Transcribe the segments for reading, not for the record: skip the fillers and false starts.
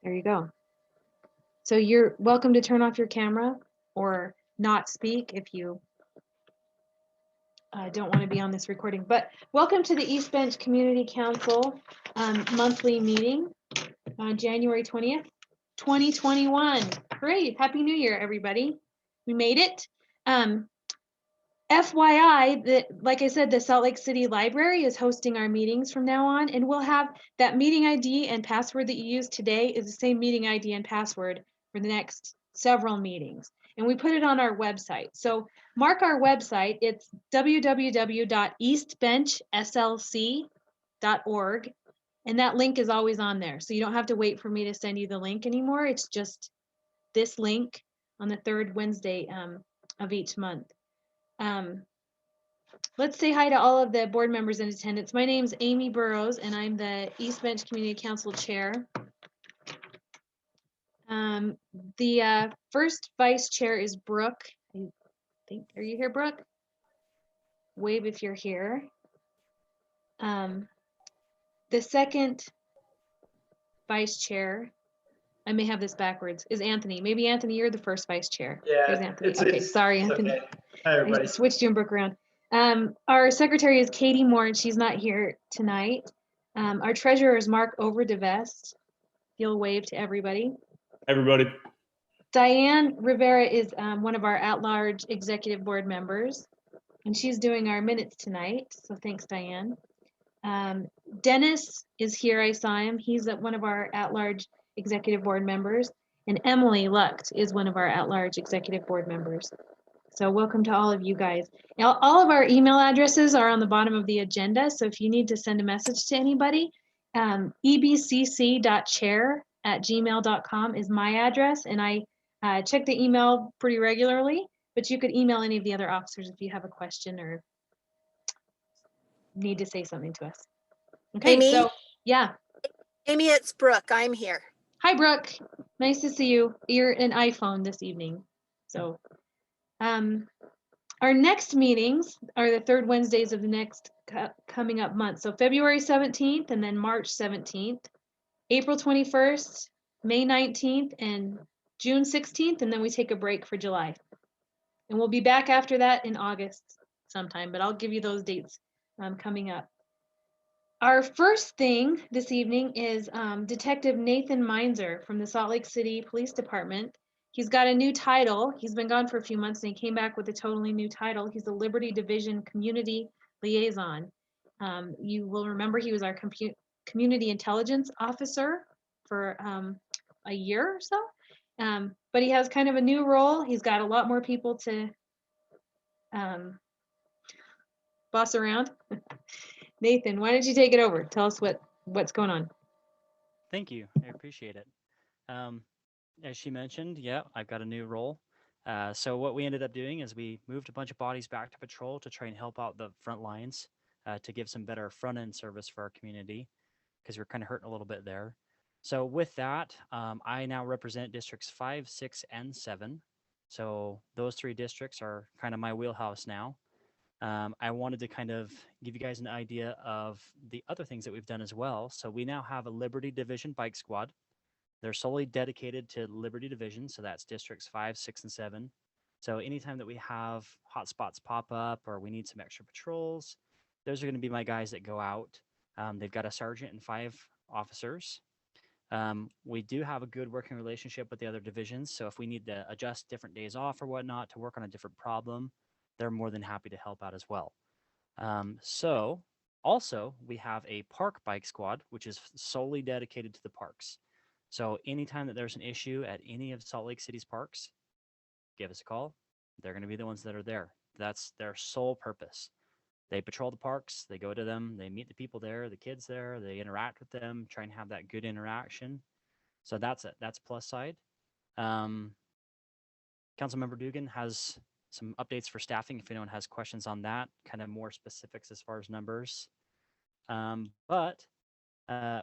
There you go. So you're welcome to turn off your camera or not speak if you don't want to be on this recording. But welcome to the East Bench Community Council monthly meeting on January 20th, 2021. Great. Happy New Year, everybody. We made it. FYI, like I said, the Salt Lake City Library is hosting our meetings from now on, and we'll have that meeting ID and password that you use today is the same meeting ID and password for the next several meetings. And we put it on our website. So mark our website. It's www.eastbenchslc.org. And that link is always on there. So you don't have to wait for me to send you the link anymore. It's just this link on the third Wednesday of each month. Let's say hi to all of the board members in attendance. My name's Amy Burrows, and I'm the East Bench Community Council Chair. The first vice chair is Brooke. I think, are you here, Brooke? Wave if you're here. The second vice chair, I may have this backwards, is Anthony. Maybe Anthony, you're the first vice chair. Yeah, there's Anthony. Okay, sorry, Anthony. Okay. Hi, everybody. I switched you and Brooke around. Our secretary is Katie Moore, and she's not here tonight. Our treasurer is Mark Overdevest. He'll wave to everybody. Everybody. Diane Rivera is one of our at-large executive board members, and she's doing our minutes tonight. So thanks, Diane. Dennis is here. I saw him. He's one of our at-large executive board members, and Emily Lucht is one of our at-large executive board members. So welcome to all of you guys. Now, all of our email addresses are on the bottom of the agenda. So if you need to send a message to anybody, ebcc.chair@gmail.com is my address. And I check the email pretty regularly, but you could email any of the other officers if you have a question or need to say something to us. Okay, Amy? so yeah. Amy, it's Brooke. I'm here. Hi, Brooke. Nice to see you. You're an iPhone this evening. So our next meetings are the third Wednesdays of the next coming up month. So February 17th and then March 17th, April 21st, May 19th, and June 16th, and then we take a break for July. And we'll be back after that in August sometime, but I'll give you those dates coming up. Our first thing this evening is Detective Nathan Meinzer from the Salt Lake City Police Department. He's got a new title. He's been gone for a few months and he came back with a totally new title. He's the Liberty Division Community Liaison. You will remember he was our Community Intelligence Officer for a year or so. But he has kind of a new role. He's got a lot more people to boss around. Nathan, why don't you take it over? Tell us what's going on. Thank you. I appreciate it. As she mentioned, yeah, I've got a new role. So what we ended up doing is we moved a bunch of bodies back to patrol to try and help out the front lines to give some better front end service for our community because we're kind of hurting a little bit there. So with that, I now represent districts 5, 6, and 7. So those 3 districts are kind of my wheelhouse now. I wanted to kind of give you guys an idea of the other things that we've done as well. So we now have a Liberty Division bike squad. They're solely dedicated to Liberty Division. So that's districts 5, 6, and 7. So anytime that we have hotspots pop up or we need some extra patrols, those are going to be my guys that go out. They've got a sergeant and 5 officers. We do have a good working relationship with the other divisions. So if we need to adjust different days off or whatnot to work on a different problem, they're more than happy to help out as well. So also we have a park bike squad, which is solely dedicated to the parks. So anytime that there's an issue at any of Salt Lake City's parks, give us a call. They're going to be the ones that are there. That's their sole purpose. They patrol the parks, they go to them, they meet the people there, the kids there, they interact with them, try and have that good interaction. So that's it. That's plus side. Councilmember Dugan has some updates for staffing if anyone has questions on that, kind of more specifics as far as numbers. But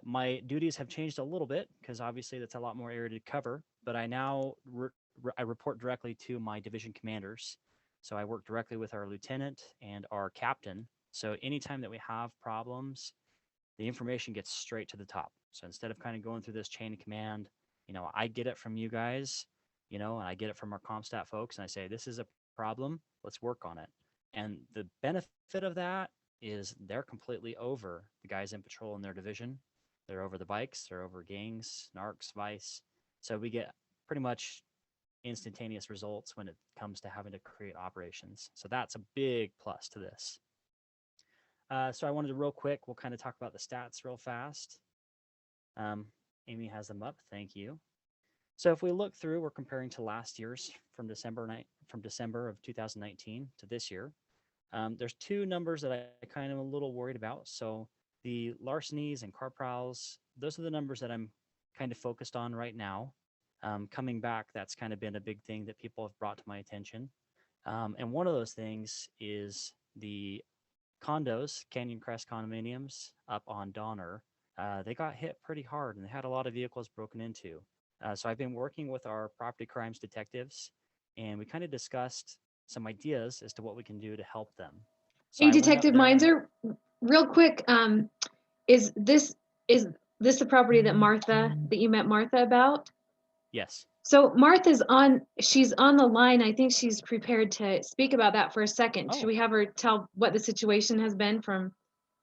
my duties have changed a little bit because obviously that's a lot more area to cover, but I now I report directly to my division commanders. So I work directly with our lieutenant and our captain. So anytime that we have problems, the information gets straight to the top. So instead of kind of going through this chain of command, I get it from you guys, and I get it from our CompStat folks, and I say, this is a problem, let's work on it. And the benefit of that is they're completely over the guys in patrol in their division. They're over the bikes, they're over gangs, narcs, vice. So we get pretty much instantaneous results when it comes to having to create operations. So that's a big plus to this. So I wanted to real quick, we'll kind of talk about the stats real fast. Amy has them up, thank you. So if we look through, we're comparing to last year's from December of 2019 to this year. There's two numbers that I kind of a little worried about. So the larcenies and car prowls, those are the numbers that I'm kind of focused on right now. Coming back, that's kind of been a big thing that people have brought to my attention. And one of those things is the condos, Canyon Crest condominiums up on Donner. They got hit pretty hard and they had a lot of vehicles broken into. So I've been working with our property crimes detectives, and we kind of discussed some ideas as to what we can do to help them. So Hey, I went up Detective there- Meinzer, real quick, is this the property that you met Martha about? Yes. So she's on the line. I think she's prepared to speak about that for a second. Should Oh. we have her tell what the situation has been from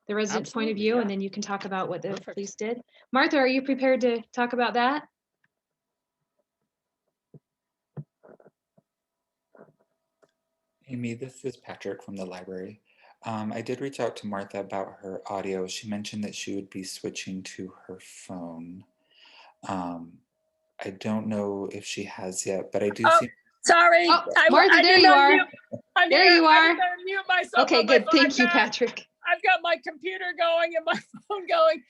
the resident's point of Absolutely, view, yeah. and then you can talk about what the Perfect. police did? Martha, are you prepared to talk about that? Amy, this is Patrick from the library. I did reach out to Martha about her audio. She mentioned that she would be switching to her phone. I don't know if she has yet, but I do Oh, see. Sorry. Oh, Martha, there didn't you are. unmute- I There didn't- you I are. didn't unmute myself Okay, on my good. phone. Thank you, Patrick. I've got my computer going and my phone going.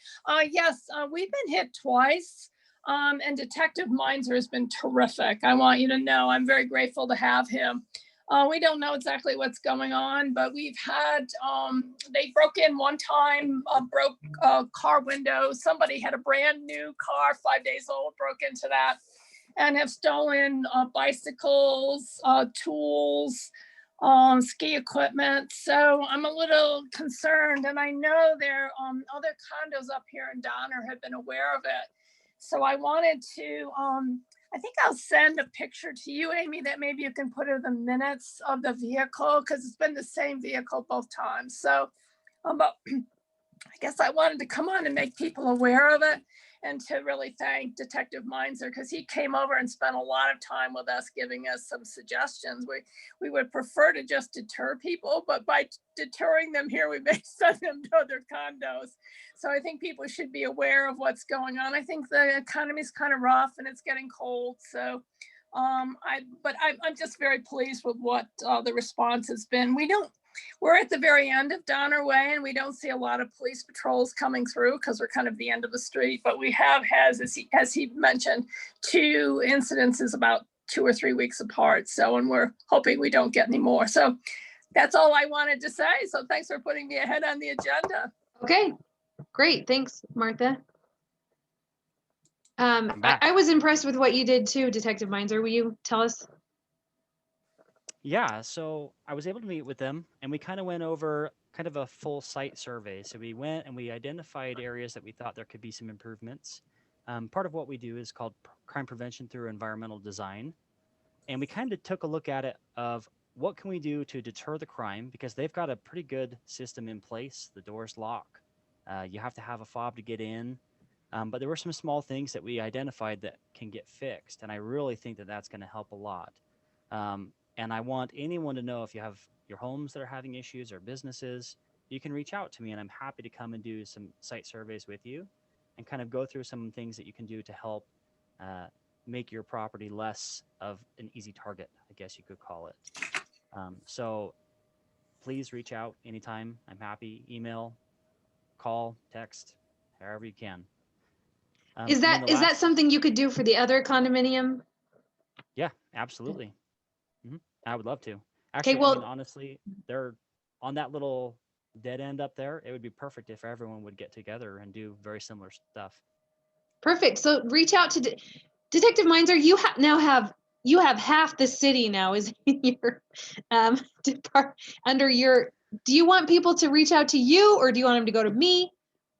Yes, we've been hit twice. And Detective Meinzer has been terrific. I want you to know I'm very grateful to have him. We don't know exactly what's going on, but we've had, they broke in one time, broke car window. Somebody had a brand new car, 5 days old, broke into that, and have stolen bicycles, tools, ski equipment. So I'm a little concerned, and I know there other condos up here in Donner have been aware of it. So I wanted to, I think I'll send a picture to you, Amy, that maybe you can put in the minutes of the vehicle, because it's been the same vehicle both times. So but I guess I wanted to come on and make people aware of it, and to really thank Detective Meinzer, because he came over and spent a lot of time with us, giving us some suggestions. We would prefer to just deter people, but by deterring them here, we may send them to other condos. So I think people should be aware of what's going on. I think the economy is kind of rough and it's getting cold. So I'm just very pleased with what the response has been. We're at the very end of Donner Way, and we don't see a lot of police patrols coming through because we're kind of the end of the street, but we have had, as he mentioned, 2 incidences about 2 or 3 weeks apart. So, and we're hoping we don't get any more. So that's all I wanted to say. So thanks for putting me ahead on the agenda. Okay, great. Thanks, Martha. I'm back. I was impressed with what you did too, Detective Meinzer. Will you tell us? Yeah, so I was able to meet with them, and we kind of went over kind of a full site survey. So we went and we identified areas that we thought there could be some improvements. Part of what we do is called crime prevention through environmental design. And we kind of took a look at it of what can we do to deter the crime, because they've got a pretty good system in place. The doors lock. You have to have a fob to get in. But there were some small things that we identified that can get fixed. And I really think that that's going to help a lot. And I want anyone to know, if you have your homes that are having issues or businesses, you can reach out to me, and I'm happy to come and do some site surveys with you and kind of go through some things that you can do to help make your property less of an easy target, I guess you could call it. So please reach out anytime. I'm happy. Email, call, text, however you can. Is that something you could do for the other condominium? Yeah, absolutely. I would love to. Okay, Actually, I well, mean, honestly, they're on that little dead end up there. It would be perfect if everyone would get together and do very similar stuff. perfect. So reach out to Detective Meinzer. You now have half the city now is in your under your. Do you want people to reach out to you, or do you want them to go to me,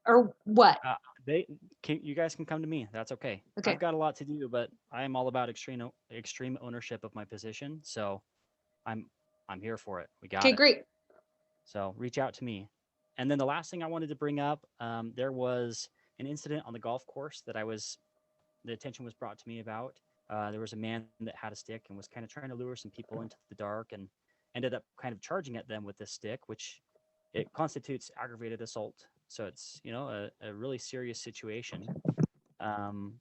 or what? You guys can come to me. That's okay. Okay. I've got a lot to do, but I am all about extreme ownership of my position. So I'm here for it. We got Okay, it. great. So reach out to me. And then the last thing I wanted to bring up, there was an incident on the golf course that the attention was brought to me about. There was a man that had a stick and was kind of trying to lure some people into the dark and ended up kind of charging at them with this stick, which it constitutes aggravated assault. So it's, a really serious situation.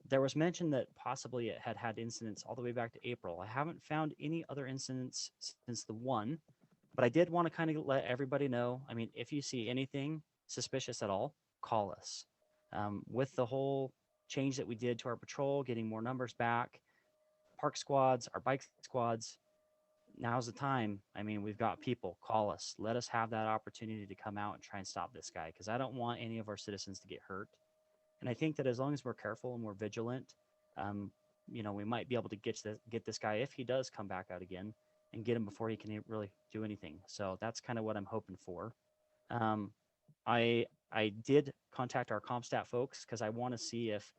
There was mention that possibly it had incidents all the way back to April. I haven't found any other incidents since the one, but I did want to kind of let everybody know. I mean, if you see anything suspicious at all, call us. With the whole change that we did to our patrol, getting more numbers back, park squads, our bike squads, now's the time. I mean, we've got people. Call us. Let us have that opportunity to come out and try and stop this guy because I don't want any of our citizens to get hurt. And I think that as long as we're careful and we're vigilant, we might be able to get this guy if he does come back out again and get him before he can really do anything. So that's kind of what I'm hoping for. I did contact our CompStat folks because I want to see if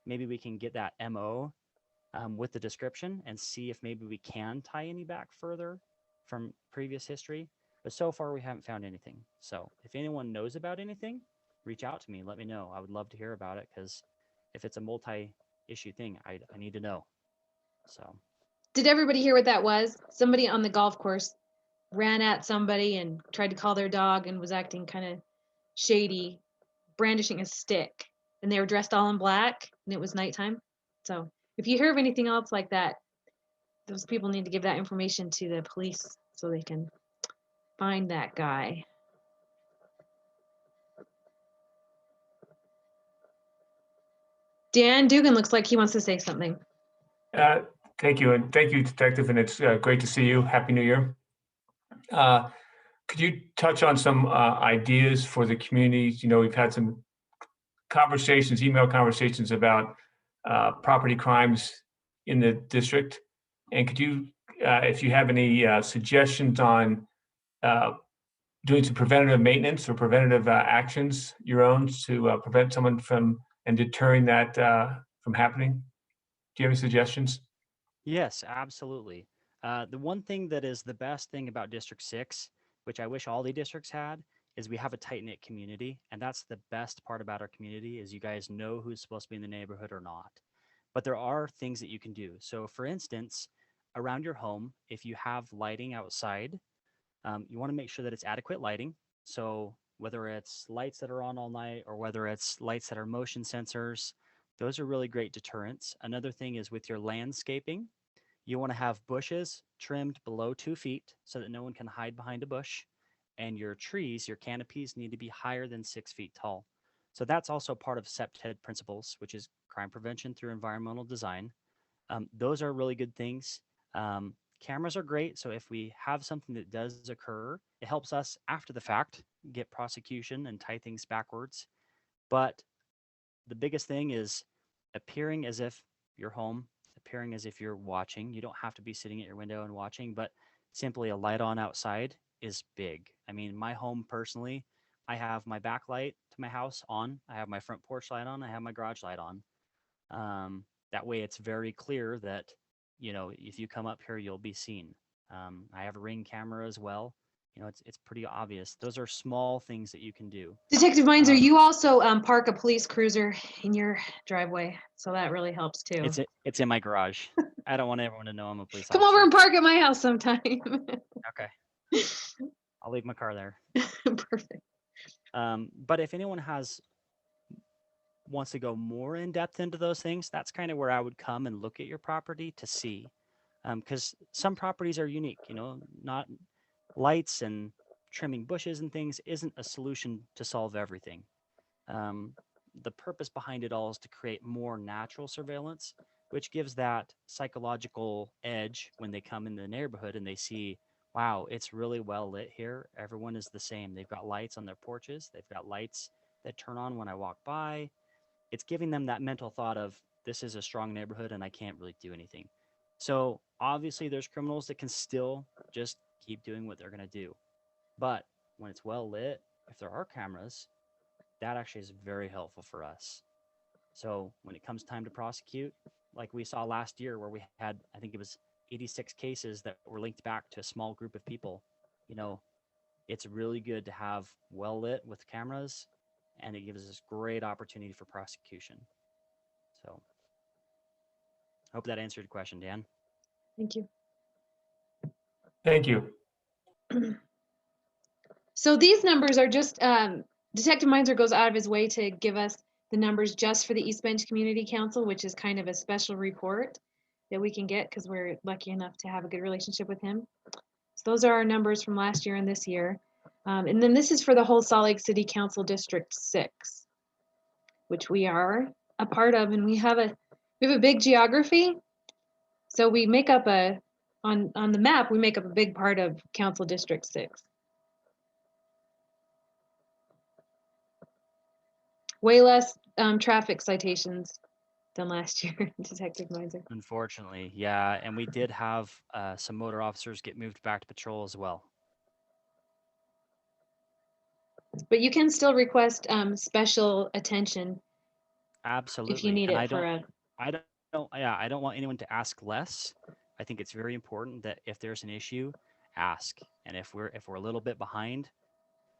maybe we can get that MO with the description and see if maybe we can tie any back further from previous history. But so far, we haven't found anything. So if anyone knows about anything, reach out to me. Let me know. I would love to hear about it because if it's a multi-issue thing, I need to know. So Did everybody hear what that was? Somebody on the golf course ran at somebody and tried to call their dog and was acting kind of shady, brandishing a stick. And they were dressed all in black and it was nighttime. So if you hear of anything else like that, those people need to give that information to the police so they can find that guy. Dan Dugan looks like he wants to say something. Thank you, and thank you, Detective, and it's great to see you. Happy New Year. Could you touch on some ideas for the community? We've had some email conversations about property crimes in the district. And could you, if you have any suggestions on doing some preventative maintenance or preventative actions, your own, to prevent someone from and deterring that from happening? Do you have any suggestions? yes, absolutely. The one thing that is the best thing about District 6, which I wish all the districts had, is we have a tight-knit community. And that's the best part about our community is you guys know who's supposed to be in the neighborhood or not. But there are things that you can do. So for instance, around your home, if you have lighting outside, you want to make sure that it's adequate lighting. So whether it's lights that are on all night or whether it's lights that are motion sensors, those are really great deterrents. Another thing is with your landscaping, you want to have bushes trimmed below 2 feet so that no one can hide behind a bush. And your trees, your canopies need to be higher than 6 feet tall. So that's also part of CEPTED principles, which is crime prevention through environmental design. Those are really good things. Cameras are great. So if we have something that does occur, it helps us after the fact get prosecution and tie things backwards. But the biggest thing is appearing as if you're home, appearing as if you're watching. You don't have to be sitting at your window and watching, but simply a light on outside is big. I mean, my home personally, I have my back light to my house on, I have my front porch light on, I have my garage light on. That way it's very clear that, if you come up here, you'll be seen. I have a Ring camera as well. It's pretty obvious. Those are small things that you can do. Detective Meinzer, you also park a police cruiser in your driveway, so that really helps too. It's in my garage. I don't want everyone to know I'm a police Come officer. over and park at my house sometime. Okay. I'll leave my car there. Perfect. But if anyone wants to go more in depth into those things, that's kind of where I would come and look at your property to see. Because some properties are unique, not lights and trimming bushes and things isn't a solution to solve everything. The purpose behind it all is to create more natural surveillance, which gives that psychological edge when they come in the neighborhood and they see, wow, it's really well lit here. Everyone is the same. They've got lights on their porches. They've got lights that turn on when I walk by. It's giving them that mental thought of this is a strong neighborhood and I can't really do anything. So obviously there's criminals that can still just keep doing what they're going to do. But when it's well lit, if there are cameras, that actually is very helpful for us. So when it comes time to prosecute, like we saw last year where we had, I think it was 86 cases that were linked back to a small group of people, you know, it's really good to have well lit with cameras, and it gives us great opportunity for prosecution. So hope that answered your question, Dan. Thank you. Thank you. So these numbers are just, Detective Meinzer goes out of his way to give us the numbers just for the East Bench Community Council, which is kind of a special report that we can get because we're lucky enough to have a good relationship with him. So those are our numbers from last year and this year. And then this is for the whole Salt Lake City Council District 6, which we are a part of, and we have a big geography. So we make up on the map, we make up a big part of Council District 6. Way less traffic citations than last year, Detective Meinzer. Unfortunately, yeah. And we did have some motor officers get moved back to patrol as well. But you can still request special attention Absolutely. if you need And it for a. I don't want anyone to ask less. I think it's very important that if there's an issue, ask. And if we're a little bit behind,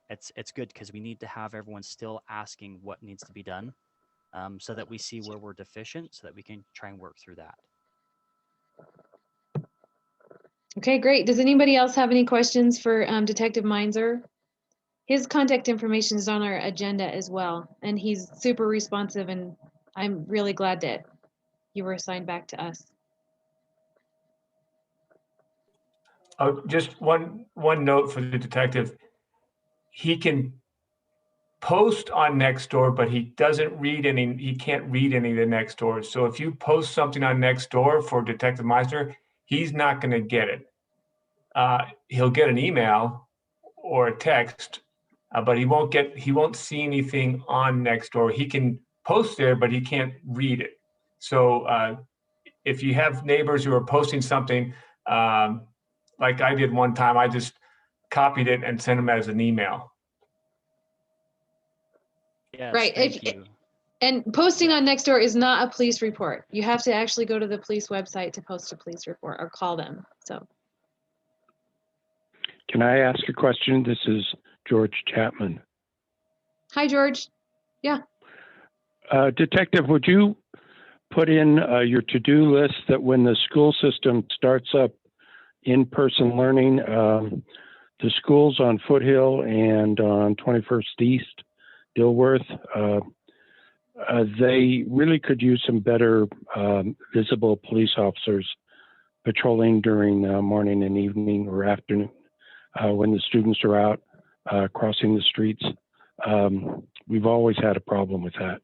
it's good because we need to have everyone still asking what needs to be done, so that we see where we're deficient, so that we can try and work through that. Okay, great. Does anybody else have any questions for Detective Meinzer? His contact information is on our agenda as well, and he's super responsive, and I'm really glad that you were assigned back to us. Just one note for the detective. He can post on Nextdoor, but he can't read any of the Nextdoors. So if you post something on Nextdoor for Detective Meister, he's not going to get it. He'll get an email or a text, but he won't see anything on Nextdoor. He can post there, but he can't read it. So if you have neighbors who are posting something, like I did one time, I just copied it and sent them as an email. Yes, Right. thank you. And posting on Nextdoor is not a police report. You have to actually go to the police website to post a police report or call them. So. Can I ask a question? This is George Chapman. Hi, George. Yeah. Detective, would you put in your to-do list that when the school system starts up in-person learning, the schools on Foothill and on 21st East, Dilworth, they really could use some better visible police officers patrolling during morning and evening or afternoon when the students are out crossing the streets. We've always had a problem with that.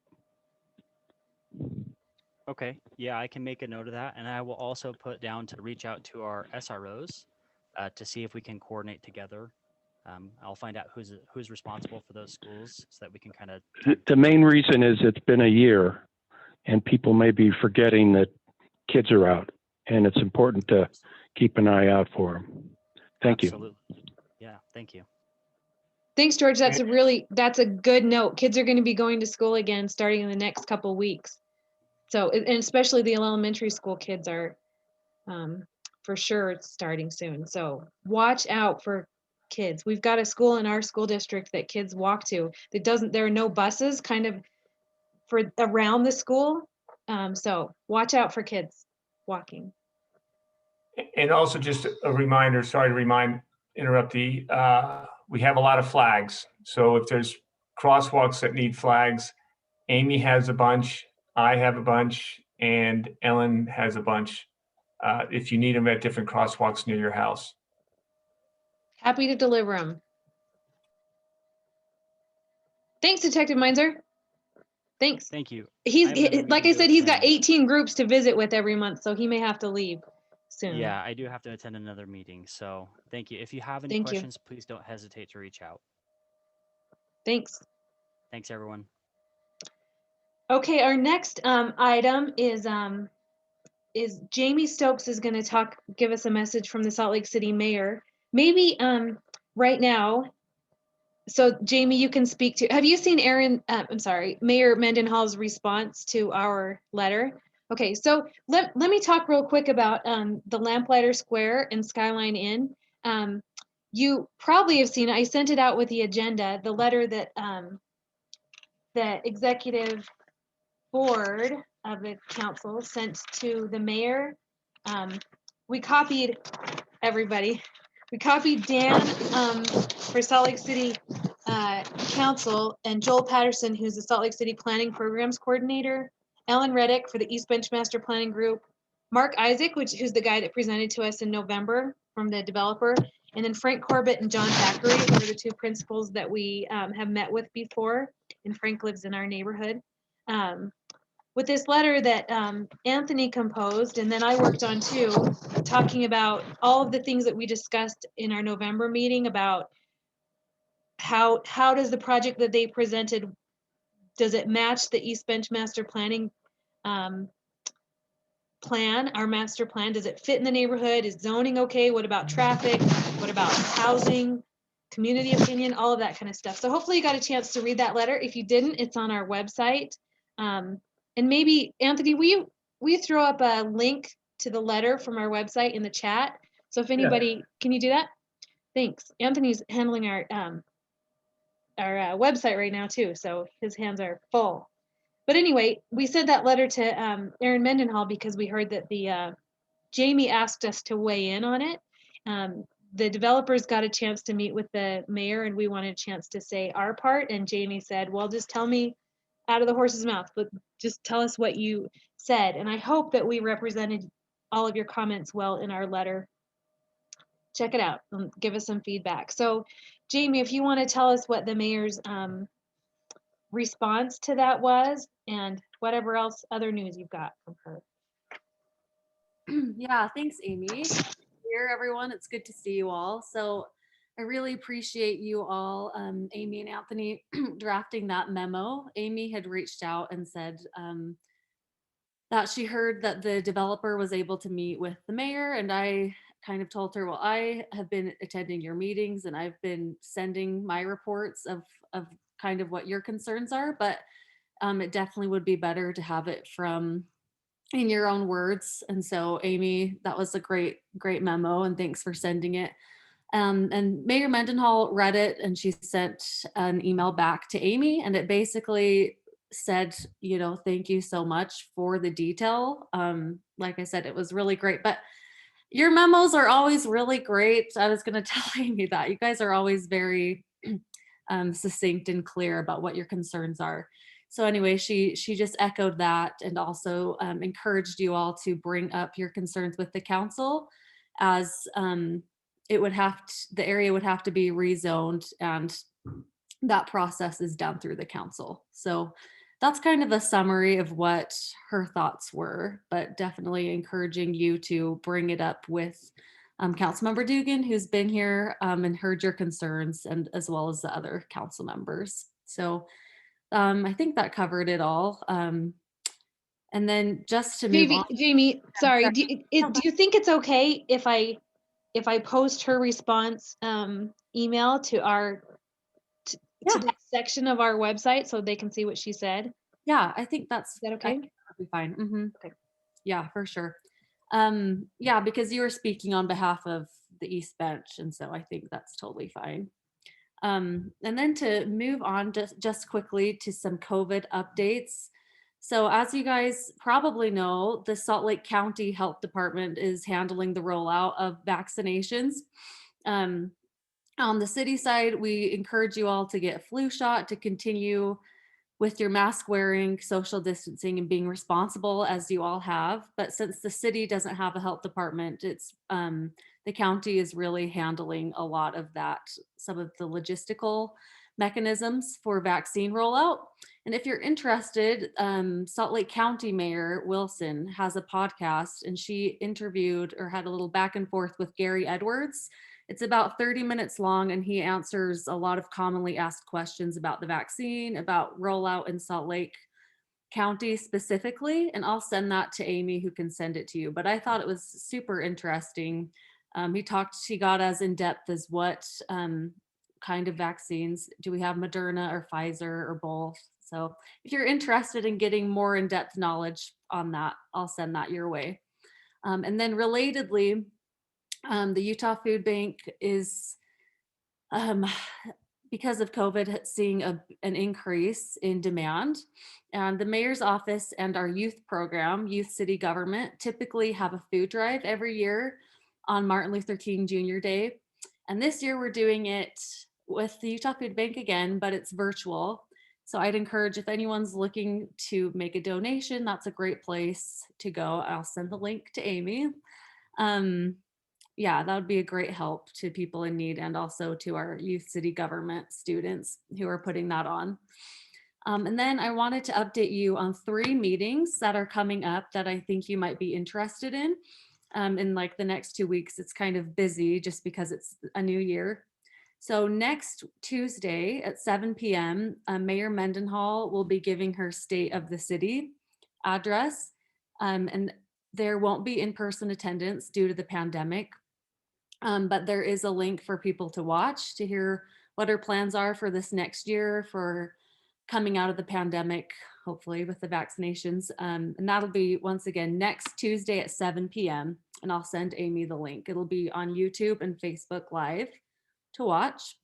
Okay, yeah, I can make a note of that, and I will also put down to reach out to our SROs to see if we can coordinate together. I'll find out who's responsible for those schools so that we can kind of. The main reason is it's been a year, and people may be forgetting that kids are out, and it's important to keep an eye out for them. Thank you. Absolutely. Yeah, thank you. Thanks, George. That's a good note. Kids are going to be going to school again starting in the next couple of weeks. So, and especially the elementary school kids are for sure starting soon. So watch out for kids. We've got a school in our school district that kids walk to. There are no buses kind of for around the school. So watch out for kids walking. And also just a reminder, sorry to interrupt we have a lot of flags. So if there's crosswalks that need flags, Amy has a bunch, I have a bunch, and Ellen has a bunch. If you need them at different crosswalks near your house. Happy to deliver them. Thanks, Detective Meinzer. Thanks. Thank you. Like I said, he's got 18 groups to visit with every month, so he may have to leave soon. Yeah, I do have to attend another meeting, so thank you. If you have any questions, please don't hesitate to reach out. Thanks. Thanks, everyone. Okay, our next item is Jamie Stokes is going to give us a message from the Salt Lake City mayor. Maybe right now, So Jamie, you can speak to, have you seen Mayor Mendenhall's response to our letter? Okay, so let me talk real quick about the Lamplighter Square and Skyline Inn. You probably have seen, I sent it out with the agenda, the letter that the executive board of the council sent to the mayor. We copied everybody. We copied Dan for Salt Lake City Council, and Joel Patterson, who's the Salt Lake City Planning Programs Coordinator, Ellen Reddick for the East Bench Master Planning Group, Mark Isaac, who's the guy that presented to us in November from the developer, and then Frank Corbett and John Thackeray, who are the two principals that we have met with before, and Frank lives in our neighborhood. With this letter that Anthony composed, and then I worked on too, talking about all of the things that we discussed in our November meeting about how does the project that they presented, does it match the East Bench Master Planning plan, our master plan? Does it fit in the neighborhood? Is zoning okay? What about traffic? What about housing, community opinion, all of that kind of stuff. So hopefully you got a chance to read that letter. If you didn't, it's on our website. And maybe Anthony, will you throw up a link to the letter from our website in the chat? So if anybody, can you do that? Thanks. Anthony's handling our website right now too, so his hands are full. But anyway, we sent that letter to Aaron Mendenhall because we heard that the Jamie asked us to weigh in on it. The developers got a chance to meet with the mayor, and we wanted a chance to say our part. And Jamie said, well, just tell me out of the horse's mouth, but just tell us what you said. And I hope that we represented all of your comments well in our letter. Check it out and give us some feedback. So Jamie, if you want to tell us what the mayor's response to that was, and whatever else other news you've got from her. Yeah, thanks, Amy. Here, everyone. It's good to see you all. So I really appreciate you all, Amy and Anthony, drafting that memo. Amy had reached out and said that she heard that the developer was able to meet with the mayor, and I kind of told her, well, I have been attending your meetings and I've been sending my reports of kind of what your concerns are, but it definitely would be better to have it from in your own words. And so Amy, that was a great memo, and thanks for sending it. And Mayor Mendenhall read it, and she sent an email back to Amy, and it basically said, you know, thank you so much for the detail. Like I said, it was really great, but your memos are always really great. I was going to tell Amy that you guys are always very succinct and clear about what your concerns are. So anyway, she just echoed that, and also encouraged you all to bring up your concerns with the council, as it would the area would have to be rezoned, and that process is done through the council. So that's kind of a summary of what her thoughts were, but definitely encouraging you to bring it up with Councilmember Dugan, who's been here and heard your concerns, and as well as the other council members. So I think that covered it all. And then just to move on. Jamie, sorry, do you think it's okay if I post her response email to to that section of our website so they can see what she said? Yeah, I think Is that okay? that'd be fine. Mm-hmm. Okay. Yeah, for sure. Yeah, because you were speaking on behalf of the East Bench, and so I think that's totally fine. And then to move on just quickly to some COVID updates. So as you guys probably know, the Salt Lake County Health Department is handling the rollout of vaccinations. On the city side, we encourage you all to get a flu shot, to continue with your mask wearing, social distancing, and being responsible as you all have. But since the city doesn't have a health department, it's the county is really handling a lot of that, some of the logistical mechanisms for vaccine rollout. And if you're interested, Salt Lake County Mayor Wilson has a podcast, and she interviewed or had a little back and forth with Gary Edwards. It's about 30 minutes long, and he answers a lot of commonly asked questions about the vaccine, about rollout in Salt Lake County specifically. And I'll send that to Amy, who can send it to you. But I thought it was super interesting. He got as in depth as what kind of vaccines. Do we have Moderna or Pfizer or both? So if you're interested in getting more in-depth knowledge on that, I'll send that your way. And then relatedly, the Utah Food Bank is, because of COVID, seeing an increase in demand. And the mayor's office and our youth program, Youth City Government, typically have a food drive every year on Martin Luther King Jr. Day. And this year we're doing it with the Utah Food Bank again, but it's virtual. So I'd encourage, if anyone's looking to make a donation, that's a great place to go. I'll send the link to Amy. Yeah, that would be a great help to people in need and also to our Youth City Government students who are putting that on. And then I wanted to update you on 3 meetings that are coming up that I think you might be interested in. In like the next 2 weeks, it's kind of busy just because it's a new year. So next Tuesday at 7 p.m., Mayor Mendenhall will be giving her State of the City address. And there won't be in-person attendance due to the pandemic. But there is a link for people to watch to hear what her plans are for this next year for coming out of the pandemic, hopefully with the vaccinations. And that'll be, once again, next Tuesday at 7 p.m. And I'll send Amy the link. It'll be on YouTube and Facebook Live to watch.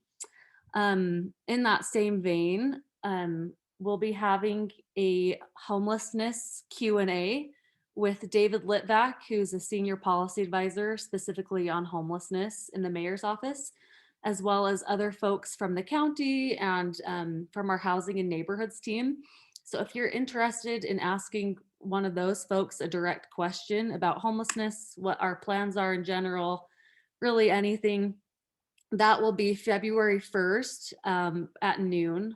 In that same vein, we'll be having a homelessness Q&A with David Litvak, who's a senior policy advisor specifically on homelessness in the mayor's office, as well as other folks from the county and from our housing and neighborhoods team. So if you're interested in asking one of those folks a direct question about homelessness, what our plans are in general, really anything, that will be February 1st at noon,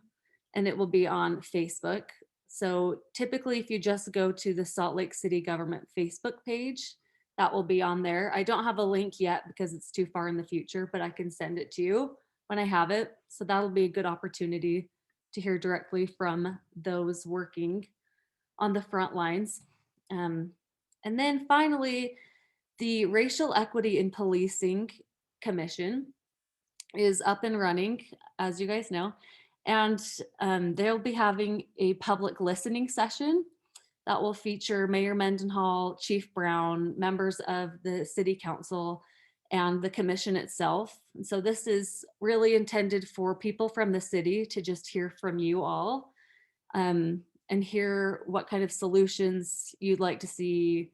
and it will be on Facebook. So typically, if you just go to the Salt Lake City Government Facebook page, that will be on there. I don't have a link yet because it's too far in the future, but I can send it to you when I have it. So that'll be a good opportunity to hear directly from those working on the front lines. And then finally, the Racial Equity in Policing Commission is up and running, as you guys know. And they'll be having a public listening session that will feature Mayor Mendenhall, Chief Brown, members of the City Council, and the commission itself. And so this is really intended for people from the city to just hear from you all and hear what kind of solutions you'd like to see,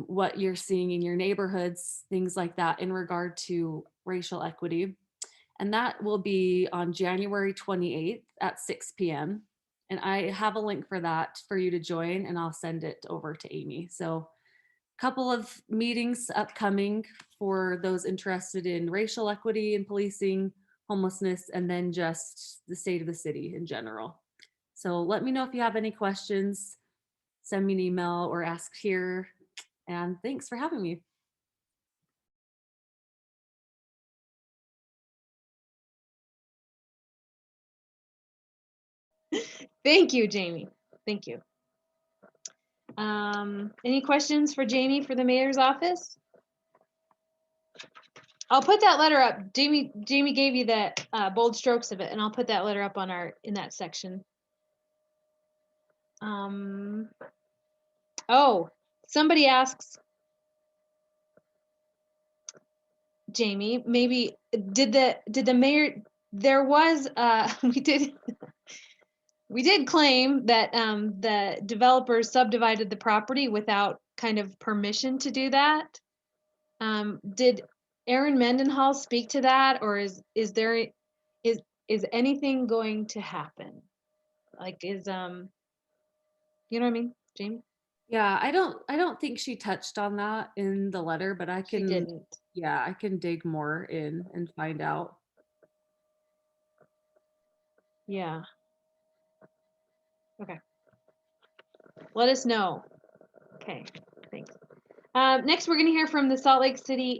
what you're seeing in your neighborhoods, things like that in regard to racial equity. And that will be on January 28th at 6 p.m. And I have a link for that for you to join, and I'll send it over to Amy. So a couple of meetings upcoming for those interested in racial equity and policing, homelessness, and then just the state of the city in general. So let me know if you have any questions, send me an email or ask here. And thanks for having me. Thank you, Jamie. Thank you. Any questions for Jamie for the mayor's office? I'll put that letter up. Jamie gave you that bold strokes of it, and I'll put that letter up on in that section. Oh, somebody asks, Jamie, maybe did the mayor, there was we did claim that the developers subdivided the property without kind of permission to do that. Did Aaron Mendenhall speak to that, or is anything going to happen? Like, you know what I mean, Jamie? Yeah, I don't think she touched on that in the letter, but I She can, didn't. yeah, I can dig more in and find out. Yeah. Okay. Let us know. Okay, thanks. Next, we're going to hear from the Salt Lake City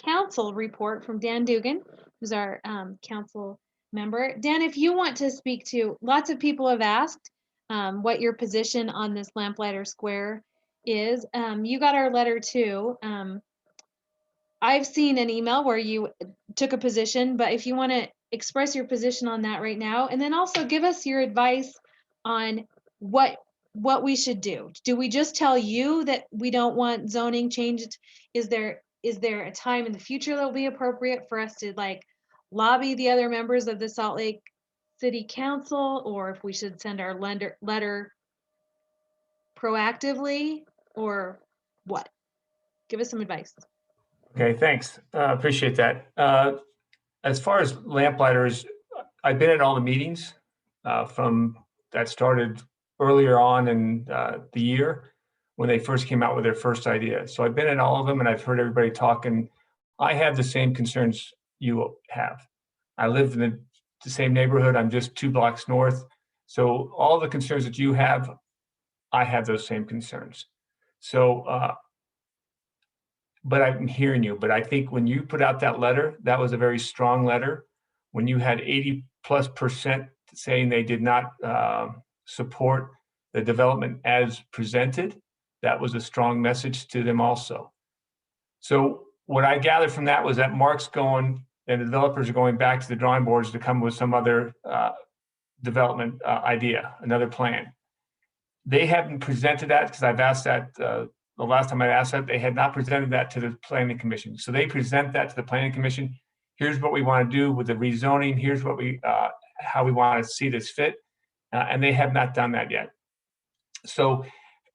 Council report from Dan Dugan, who's our council member. Dan, if you want to speak to, lots of people have asked what your position on this Lamplighter Square is. You got our letter too. I've seen an email where you took a position, but if you want to express your position on that right now, and then also give us your advice on what we should do. Do we just tell you that we don't want zoning changed? Is there a time in the future that will be appropriate for us to like lobby the other members of the Salt Lake City Council, or if we should send our letter proactively, or what? Give us some advice. Okay, thanks. Appreciate that. As far as lamplighters, I've been at all the meetings from that started earlier on in the year when they first came out with their first idea. So I've been at all of them and I've heard everybody talk, and I have the same concerns you have. I live in the same neighborhood. I'm just 2 blocks north. So all the concerns that you have, I have those same concerns. So, but I'm hearing you. But I think when you put out that letter, that was a very strong letter. When you had 80+% saying they did not support the development as presented, that was a strong message to them also. So what I gathered from that was that Mark's going, and the developers are going back to the drawing boards to come with some other development idea, another plan. They haven't presented that because I've asked that the last time I asked that, they had not presented that to the Planning Commission. So they present that to the Planning Commission. Here's what we want to do with the rezoning. Here's what we, how we want to see this fit. And they have not done that yet. So,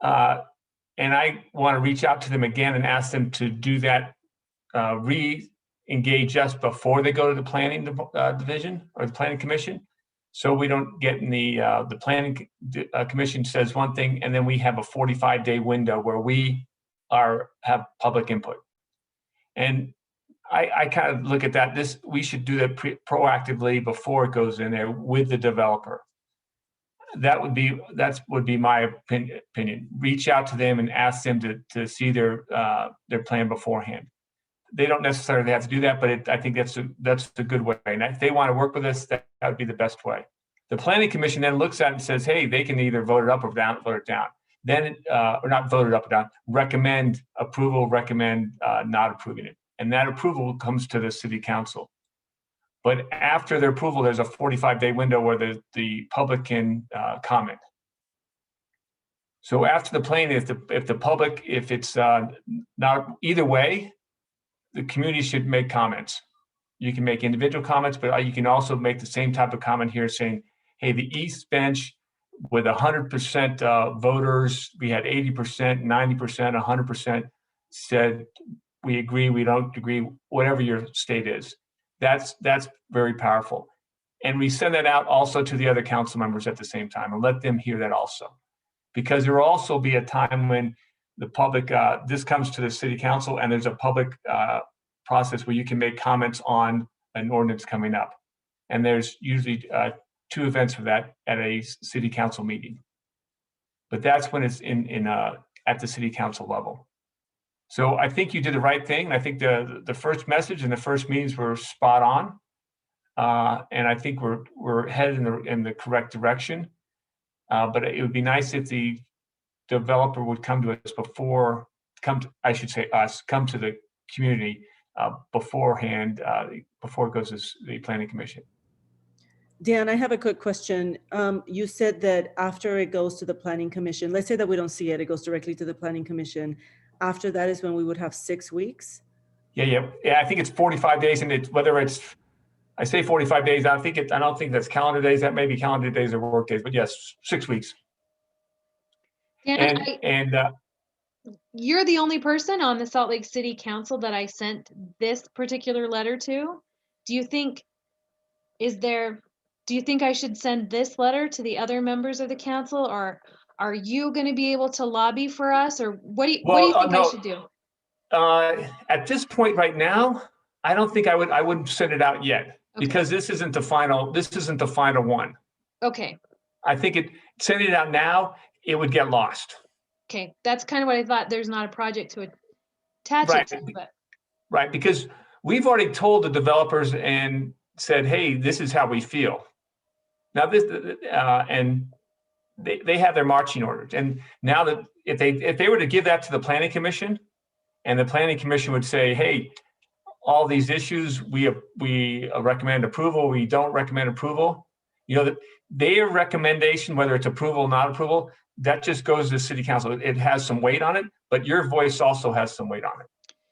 and I want to reach out to them again and ask them to do that, re-engage us before they go to the Planning Division or the Planning Commission. So we don't get in the Planning Commission says one thing, and then we have a 45-day window where we have public input. And I kind of look at that. We should do that proactively before it goes in there with the developer. That would be my opinion. Reach out to them and ask them to see their plan beforehand. They don't necessarily have to do that, but I think that's a good way. And if they want to work with us, that would be the best way. The Planning Commission then looks at it and says, hey, they can either vote it up or down, vote it down. Then, or not vote it up or down, recommend approval, recommend not approving it. And that approval comes to the City Council. But after their approval, there's a 45-day window where the public can comment. So after the planning, if it's not either way, the community should make comments. You can make individual comments, but you can also make the same type of comment here saying, hey, the East Bench with 100% voters, we had 80%, 90%, 100% said, we agree, we don't agree, whatever your state is. That's very powerful. And we send that out also to the other council members at the same time and let them hear that also. Because there will also be a time when the public, this comes to the City Council and there's a public process where you can make comments on an ordinance coming up. And there's usually 2 events for that at a City Council meeting. But that's when it's at the City Council level. So I think you did the right thing. I think the first message and the first meetings were spot on. And I think we're headed in the correct direction. But it would be nice if the developer would come to us come to the community beforehand, before it goes to the Planning Commission. Dan, I have a quick question. You said that after it goes to the Planning Commission, let's say that we don't see it, it goes directly to the Planning Commission. After that is when we would have 6 weeks? Yeah, I think it's 45 days, and I say 45 days, I don't think that's calendar days, that may be calendar days or work days, but yes, 6 weeks. And you're the only person on the Salt Lake City Council that I sent this particular letter to. Do you think I should send this letter to the other members of the council, or are you going to be able to lobby for us, or what do you think I should do? At this point right now, I don't think I wouldn't send it out yet, because this isn't the final one. Okay. I think sending it out now, it would get lost. Okay, that's kind of what I thought. There's not a project to attach it to, but. Right, because we've already told the developers and said, hey, this is how we feel. Now and they have their marching orders. And now that if they were to give that to the Planning Commission, and the Planning Commission would say, hey, all these issues, we recommend approval, we don't recommend approval. You know, their recommendation, whether it's approval or not approval, that just goes to city council. It has some weight on it, but your voice also has some weight on it.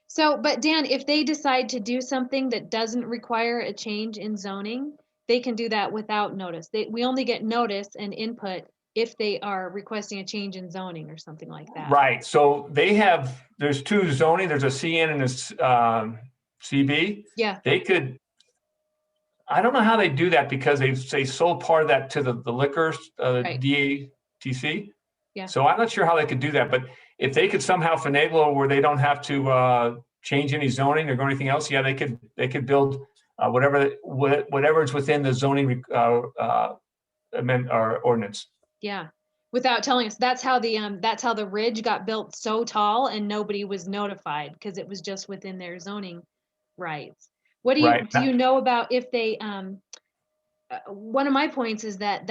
So, but Dan, if they decide to do something that doesn't require a change in zoning, they can do that without notice. We only get notice and input if they are requesting a change in zoning or something like that. Right, so there's two zoning, there's a CN and a CB. Yeah. They could, I don't know how they do that because they sold part of that to the liquor, Right. DATC. Yeah. So I'm not sure how they could do that, but if they could somehow finagle where they don't have to change any zoning or go anything else, yeah, they could build whatever is within the zoning amendment or ordinance. Yeah. Without telling us. That's how the ridge got built so tall and nobody was notified because it was just within their zoning rights. What do you know about if they one of my points is that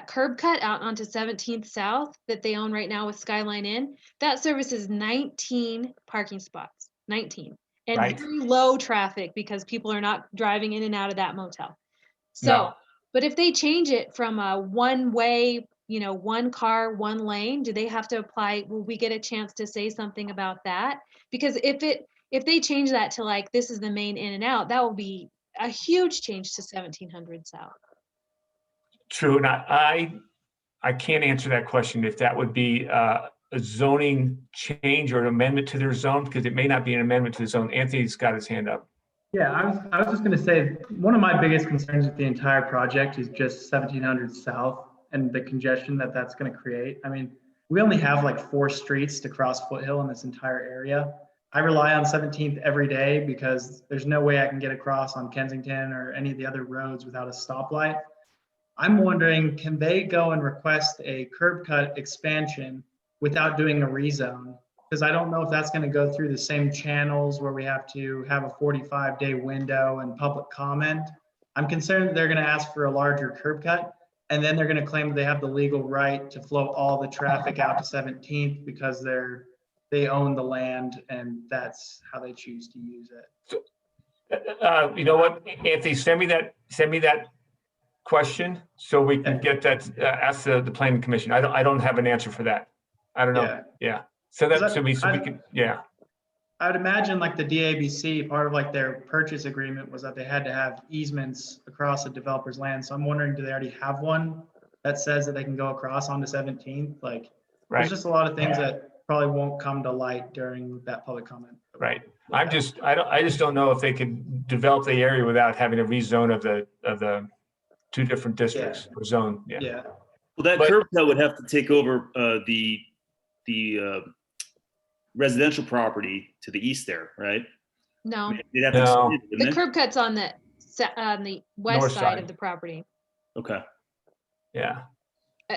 curb cut out onto 17th South that they own right now with Skyline Inn, that services 19 parking spots, 19, and Right. very low traffic because people are not driving in and out of that motel. So, No. but if they change it from a one way, one car, one lane, do they have to apply? Will we get a chance to say something about that? Because if they change that to like, this is the main in and out, that will be a huge change to 1700 South. True, and I can't answer that question if that would be a zoning change or an amendment to their zone, because it may not be an amendment to the zone. Anthony's got his hand up. Yeah, I was just going to say, one of my biggest concerns with the entire project is just 1700 South and the congestion that's going to create. I mean, we only have like 4 streets to cross Foothill in this entire area. I rely on 17th every day because there's no way I can get across on Kensington or any of the other roads without a stoplight. I'm wondering, can they go and request a curb cut expansion without doing a rezone? Because I don't know if that's going to go through the same channels where we have to have a 45-day window and public comment. I'm concerned that they're going to ask for a larger curb cut, and then they're going to claim that they have the legal right to flow all the traffic out to 17th because they own the land and that's how they choose to use it. You know what, Anthony, send me that question so we can get that ask the planning commission. I don't have an answer for that. I don't know. Yeah. So we can. Yeah. I would imagine like the DABC, part of like their purchase agreement was that they had to have easements across a developer's land. So I'm wondering, do they already have one that says that they can go across onto 17th? Like, Right. There's just a lot of things that probably won't come to light during that public comment. Right. I just don't know if they could develop the area without having a rezone of the 2 different districts or zone. Yeah. Yeah. Well, that curb cut would have to take over the residential property to the east there, right? No, They'd have to No. extend it, wouldn't the it? curb cut's on the west North side side. of the property, Okay. Yeah.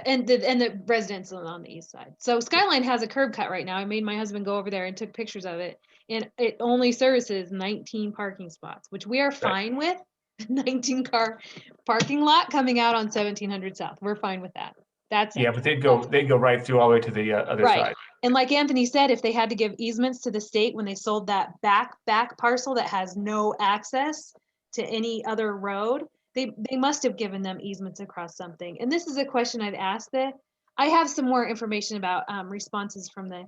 and the residence is on the east side. So Skyline has a curb cut right now. I made my husband go over there and took pictures of it, and it only services 19 parking spots, which we are fine with. 19 car parking lot coming out on 1700 South. We're fine with that. That's Yeah, it. but they'd go right through all the way to the other Right. side. And like Anthony said, if they had to give easements to the state when they sold that back parcel that has no access to any other road, they must have given them easements across something. And this is a question I'd asked I have some more information about responses from the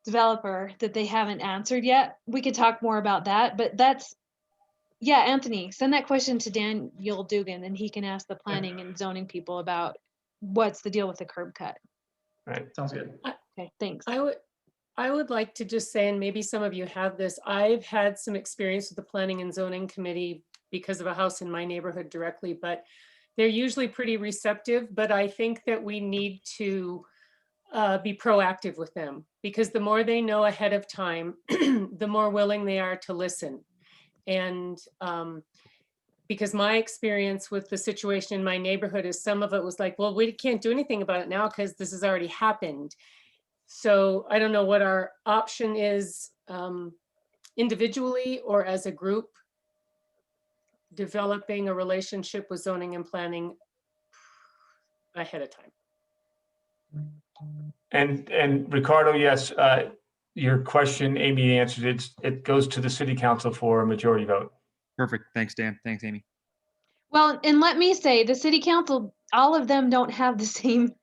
developer that they haven't answered yet. We could talk more about that, but yeah, Anthony, send that question to Daniel Dugan and he can ask the planning and zoning people about what's the deal with the curb cut. Right. Sounds good. Okay, thanks. I would like to just say, and maybe some of you have this, I've had some experience with the Planning and Zoning Committee because of a house in my neighborhood directly, but they're usually pretty receptive. But I think that we need to be proactive with them, because the more they know ahead of time, the more willing they are to listen. And because my experience with the situation in my neighborhood is some of it was like, well, we can't do anything about it now because this has already happened. So I don't know what our option is individually or as a group, developing a relationship with zoning and planning ahead of time. And Ricardo, yes, your question, Amy answered it. It goes to the city council for a majority vote. Perfect. Thanks, Dan. Thanks, Amy. Well, and let me say, the city council, all of them don't have the same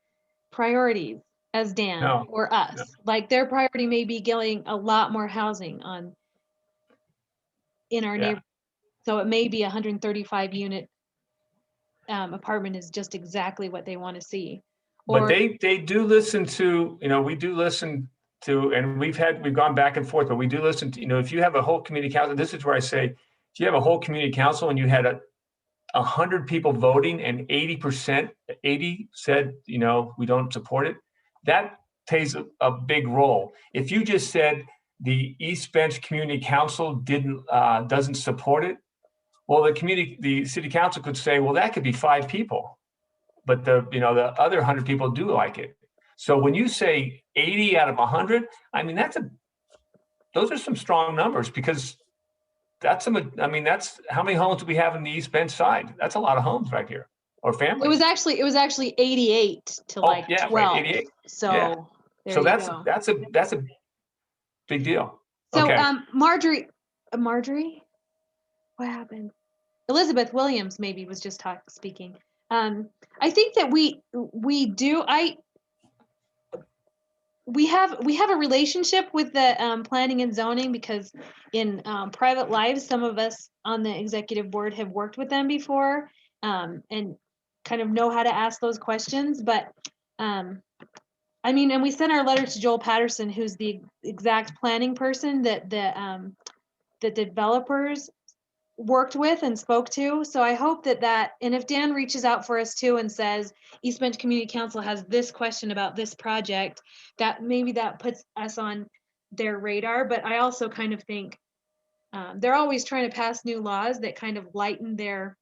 priorities as Dan No, or us. no. Like their priority may be getting a lot more housing in our Yeah. neighborhood. So it may be 135 unit apartment is just exactly what they want to see. But Or they do listen to, we do listen to, and we've gone back and forth, but we do listen to, if you have a whole community council, this is where I say, if you have a whole community council and you had 100 people voting and 80 said, we don't support it, that plays a big role. If you just said the East Bench Community Council doesn't support it, well, the city council could say, well, that could be 5 people, but the other 100 people do like it. So when you say 80 out of 100, I mean, those are some strong numbers, because that's how many homes do we have in the East Bench side? That's a lot of homes right here, or families. it was actually 88 to 12. Right, 88. So Yeah. there So you that's go. that's a big deal. So Okay. Marjorie, what happened? Elizabeth Williams maybe was just speaking. I think that we have a relationship with the planning and zoning, because in private lives, some of us on the executive board have worked with them before, and kind of know how to ask those questions. But I mean, and we sent our letter to Joel Patterson, who's the exact planning person that the developers worked with and spoke to. So I hope that, and if Dan reaches out for us too and says, East Bench Community Council has this question about this project, that maybe that puts us on their radar. But I also kind of think they're always trying to pass new laws that kind of lighten their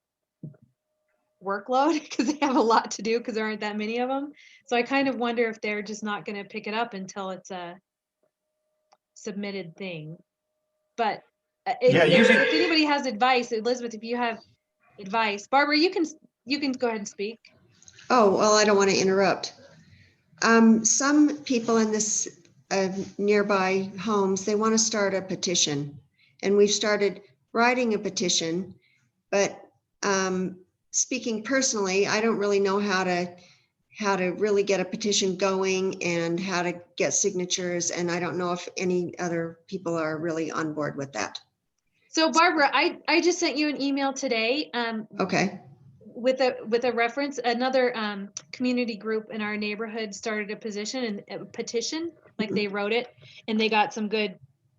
workload, because they have a lot to do, because there aren't that many of them. So I kind of wonder if they're just not going to pick it up until it's a submitted thing. But if anybody has advice, Elizabeth, if you have advice, Barbara, you can go ahead and speak. Oh, well, I don't want to interrupt. Some people in this nearby homes, they want to start a petition, and we've started writing a petition, but speaking personally, I don't really know how to really get a petition going and how to get signatures, and I don't know if any other people are really on board with that. So Barbara, I just sent you an email today. Okay. With a reference, another community group in our neighborhood started a petition, like they wrote it, and they got some good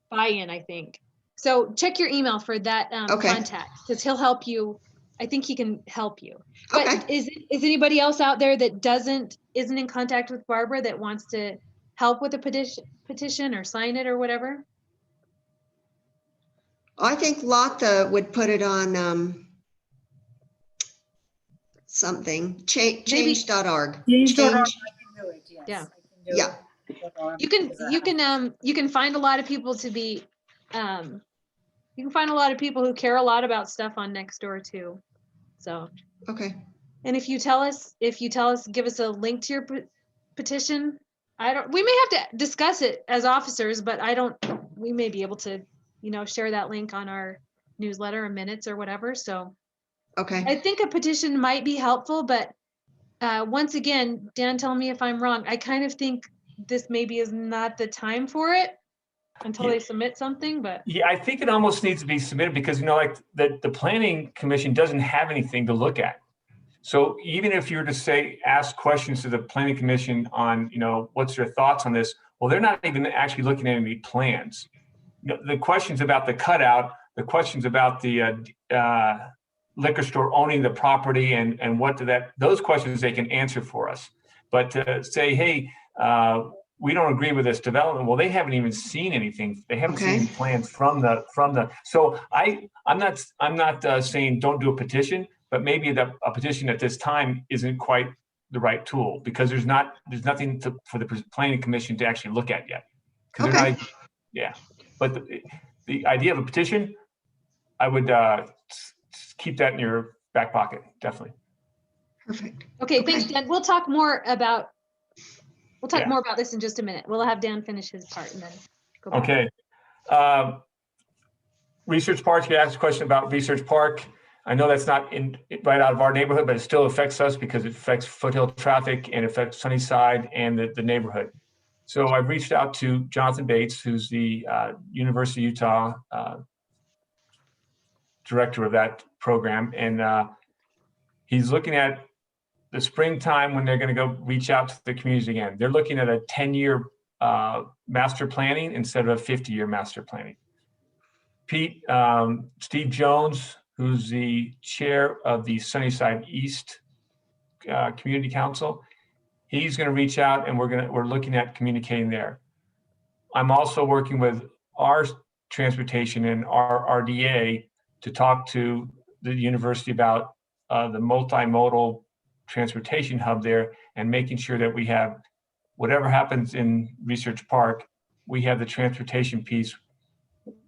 buy-in, I think. So check your email for that contact, because he'll help you. I think he can help you. But is anybody else out there that isn't in contact with Barbara that wants to help with a petition or sign it or whatever? I think Latha would put it on something, change.org. Change.org. Yeah. Yeah. You can find a lot of people to be, you can find a lot of people who care a lot about stuff on Nextdoor too. So. Okay. And if you tell us, give us a link to your petition. We may have to discuss it as officers, but we may be able to, share that link on our newsletter or minutes or whatever. So. Okay. I think a petition might be helpful, but once again, Dan, tell me if I'm wrong. I kind of think this maybe is not the time for it until they submit something, but. Yeah, I think it almost needs to be submitted, because, like the planning commission doesn't have anything to look at. So even if you were to ask questions to the planning commission on, what's your thoughts on this? Well, they're not even actually looking at any plans. The questions about the cutout, the questions about the liquor store owning the property and those questions they can answer for us. But to say, hey, we don't agree with this development. Well, they haven't even seen anything. They haven't seen any plans from the. So I'm not saying don't do a petition, but maybe a petition at this time isn't quite the right tool, because there's nothing for the planning commission to actually look at yet. Okay. But the idea of a petition, I would keep that in your back pocket, definitely. Perfect. Okay, thanks, Dan. We'll talk more about this in just a minute. We'll have Dan finish his part and then Go back. Okay. Research Park, you asked a question about Research Park. I know that's not right out of our neighborhood, but it still affects us because it affects Foothill traffic and affects Sunnyside and the neighborhood. So I've reached out to Jonathan Bates, who's the University of Utah director of that program. And he's looking at the springtime when they're going to go reach out to the communities again. They're looking at a 10-year master planning instead of a 50-year master planning. Steve Jones, who's the chair of the Sunnyside East Community Council, he's going to reach out, and we're looking at communicating there. I'm also working with our transportation and our RDA to talk to the university about the multimodal transportation hub there, and making sure that we have whatever happens in Research Park, we have the transportation piece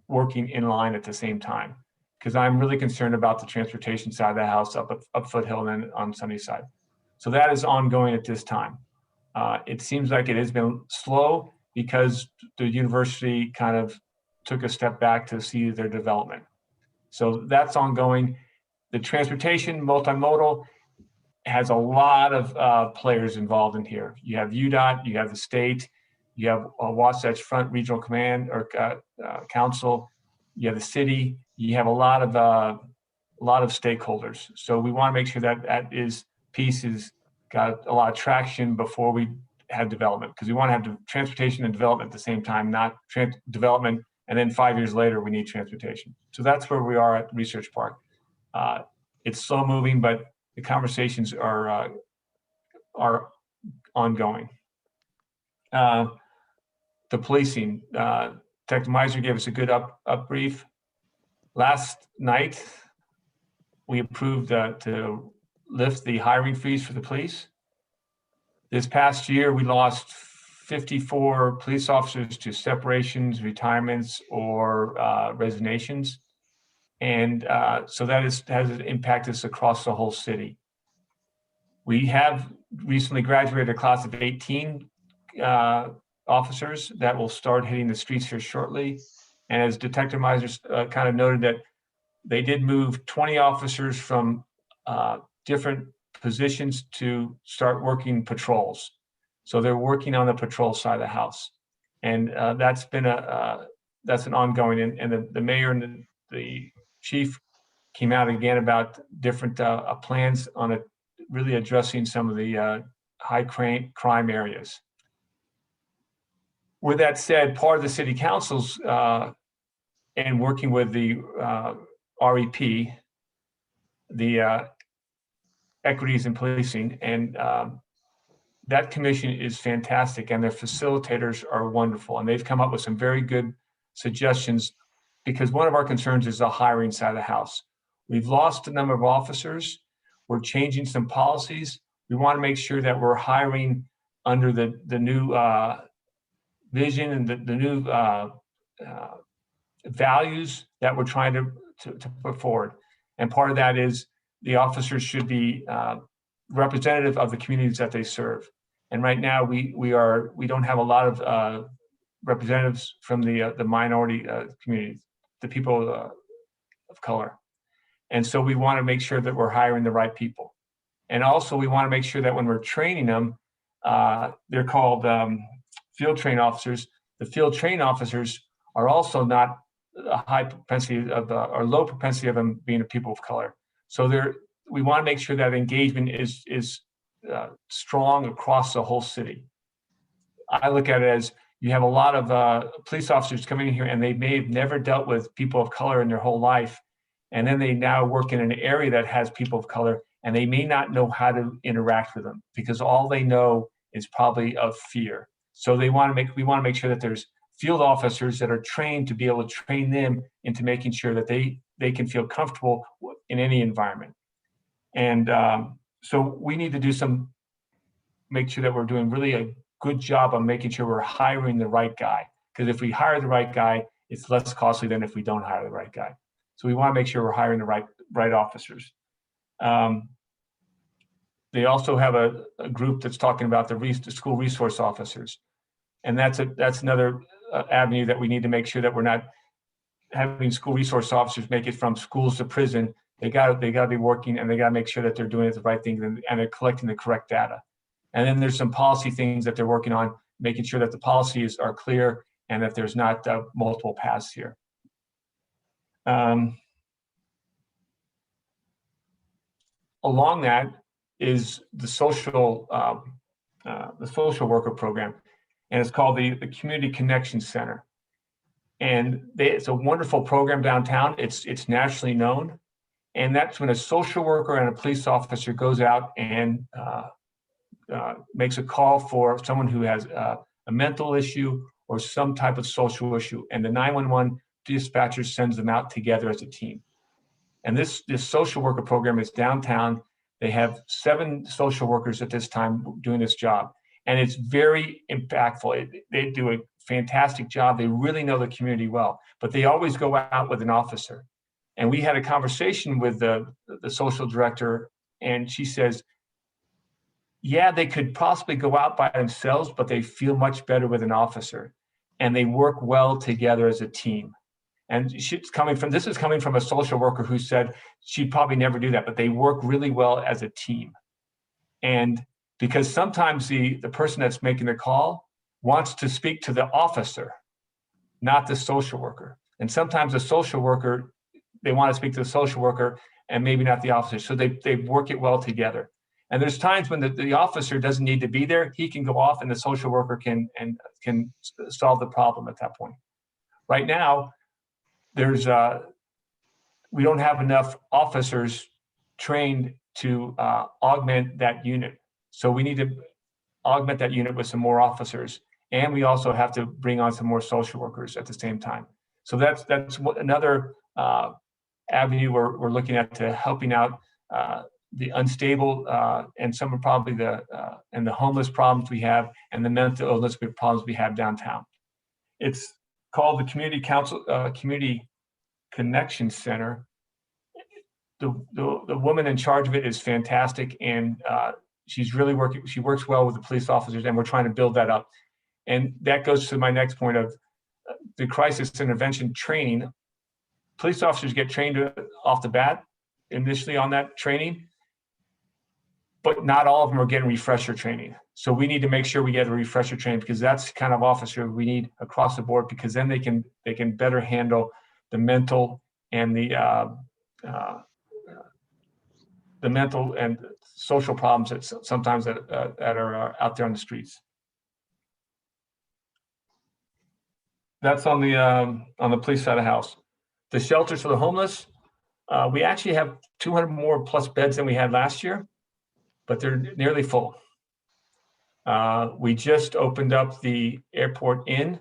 working in line at the same time. Because I'm really concerned about the transportation side of the house up Foothill and then on Sunnyside. So that is ongoing at this time. It seems like it has been slow because the university kind of took a step back to see their development. So that's ongoing. The transportation multimodal has a lot of players involved in here. You have UDOT, you have the state, you have Wasatch Front Regional Command or Council, you have the city, you have a lot of stakeholders. So we want to make sure that piece has got a lot of traction before we have development, because we want to have transportation and development at the same time, not development and then 5 years later we need transportation. So that's where we are at Research Park. It's slow moving, but the conversations are ongoing. The policing, Detective Meiser gave us a good up brief. Last night, we approved to lift the hiring freeze for the police. This past year, we lost 54 police officers to separations, retirements, or resignations. And so that has impacted us across the whole city. We have recently graduated a class of 18 officers that will start hitting the streets here shortly. And as Detective Meiser kind of noted, that they did move 20 officers from different positions to start working patrols. So they're working on the patrol side of the house. And that's been that's an ongoing, and the mayor and the chief came out again about different plans on really addressing some of the high crime areas. With that said, part of the city council's and working with the REP, the Equities in Policing, and that commission is fantastic, and their facilitators are wonderful, and they've come up with some very good suggestions, because one of our concerns is the hiring side of the house. We've lost a number of officers. We're changing some policies. We want to make sure that we're hiring under the new vision and the new values that we're trying to put forward. And part of that is the officers should be representative of the communities that they serve. And right now we don't have a lot of representatives from the minority communities, the people of color. And so we want to make sure that we're hiring the right people. And also we want to make sure that when we're training them, they're called field train officers. The field train officers are also not a high propensity of or low propensity of them being people of color. So we want to make sure that engagement is strong across the whole city. I look at it as you have a lot of police officers coming in here, and they may have never dealt with people of color in their whole life. And then they now work in an area that has people of color, and they may not know how to interact with them because all they know is probably of fear. So we want to make sure that there's field officers that are trained to be able to train them into making sure that they can feel comfortable in any environment. And so we need to make sure that we're doing really a good job on making sure we're hiring the right guy. Because if we hire the right guy, it's less costly than if we don't hire the right guy. So we want to make sure we're hiring the right officers. They also have a group that's talking about the school resource officers. And that's another avenue that we need to make sure that we're not having school resource officers make it from schools to prison. They got to be working, and they got to make sure that they're doing the right thing and they're collecting the correct data. And then there's some policy things that they're working on, making sure that the policies are clear and that there's not multiple paths here. Along that is the social worker program, and it's called the Community Connection Center. And it's a wonderful program downtown. It's nationally known, and that's when a social worker and a police officer goes out and makes a call for someone who has a mental issue or some type of social issue, and the 911 dispatcher sends them out together as a team. And this social worker program is downtown. They have 7 social workers at this time doing this job, and it's very impactful. They do a fantastic job. They really know the community well, but they always go out with an officer. And we had a conversation with the social director, and she says, yeah, they could possibly go out by themselves, but they feel much better with an officer, and they work well together as a team. And this is coming from a social worker who said she'd probably never do that, but they work really well as a team. And because sometimes the person that's making the call wants to speak to the officer, not the social worker. And sometimes the social worker, they want to speak to the social worker and maybe not the officer. So they work it well together. And there's times when the officer doesn't need to be there. He can go off and the social worker can solve the problem at that point. Right now, we don't have enough officers trained to augment that unit. So we need to augment that unit with some more officers. And we also have to bring on some more social workers at the same time. So that's another avenue we're looking at to helping out the unstable and some of probably the homeless problems we have and the mental illness problems we have downtown. It's called the Community Connection Center. The woman in charge of it is fantastic, and she's really working. She works well with the police officers, and we're trying to build that up. And that goes to my next point of the crisis intervention training. Police officers get trained off the bat initially on that training, but not all of them are getting refresher training. So we need to make sure we get a refresher training, because that's the kind of officer we need across the board, because then they can better handle the mental and the mental and social problems that sometimes that are out there on the streets. That's on the police side of the house. The shelters for the homeless, we actually have 200 more plus beds than we had last year, but they're nearly full. We just opened up the Airport Inn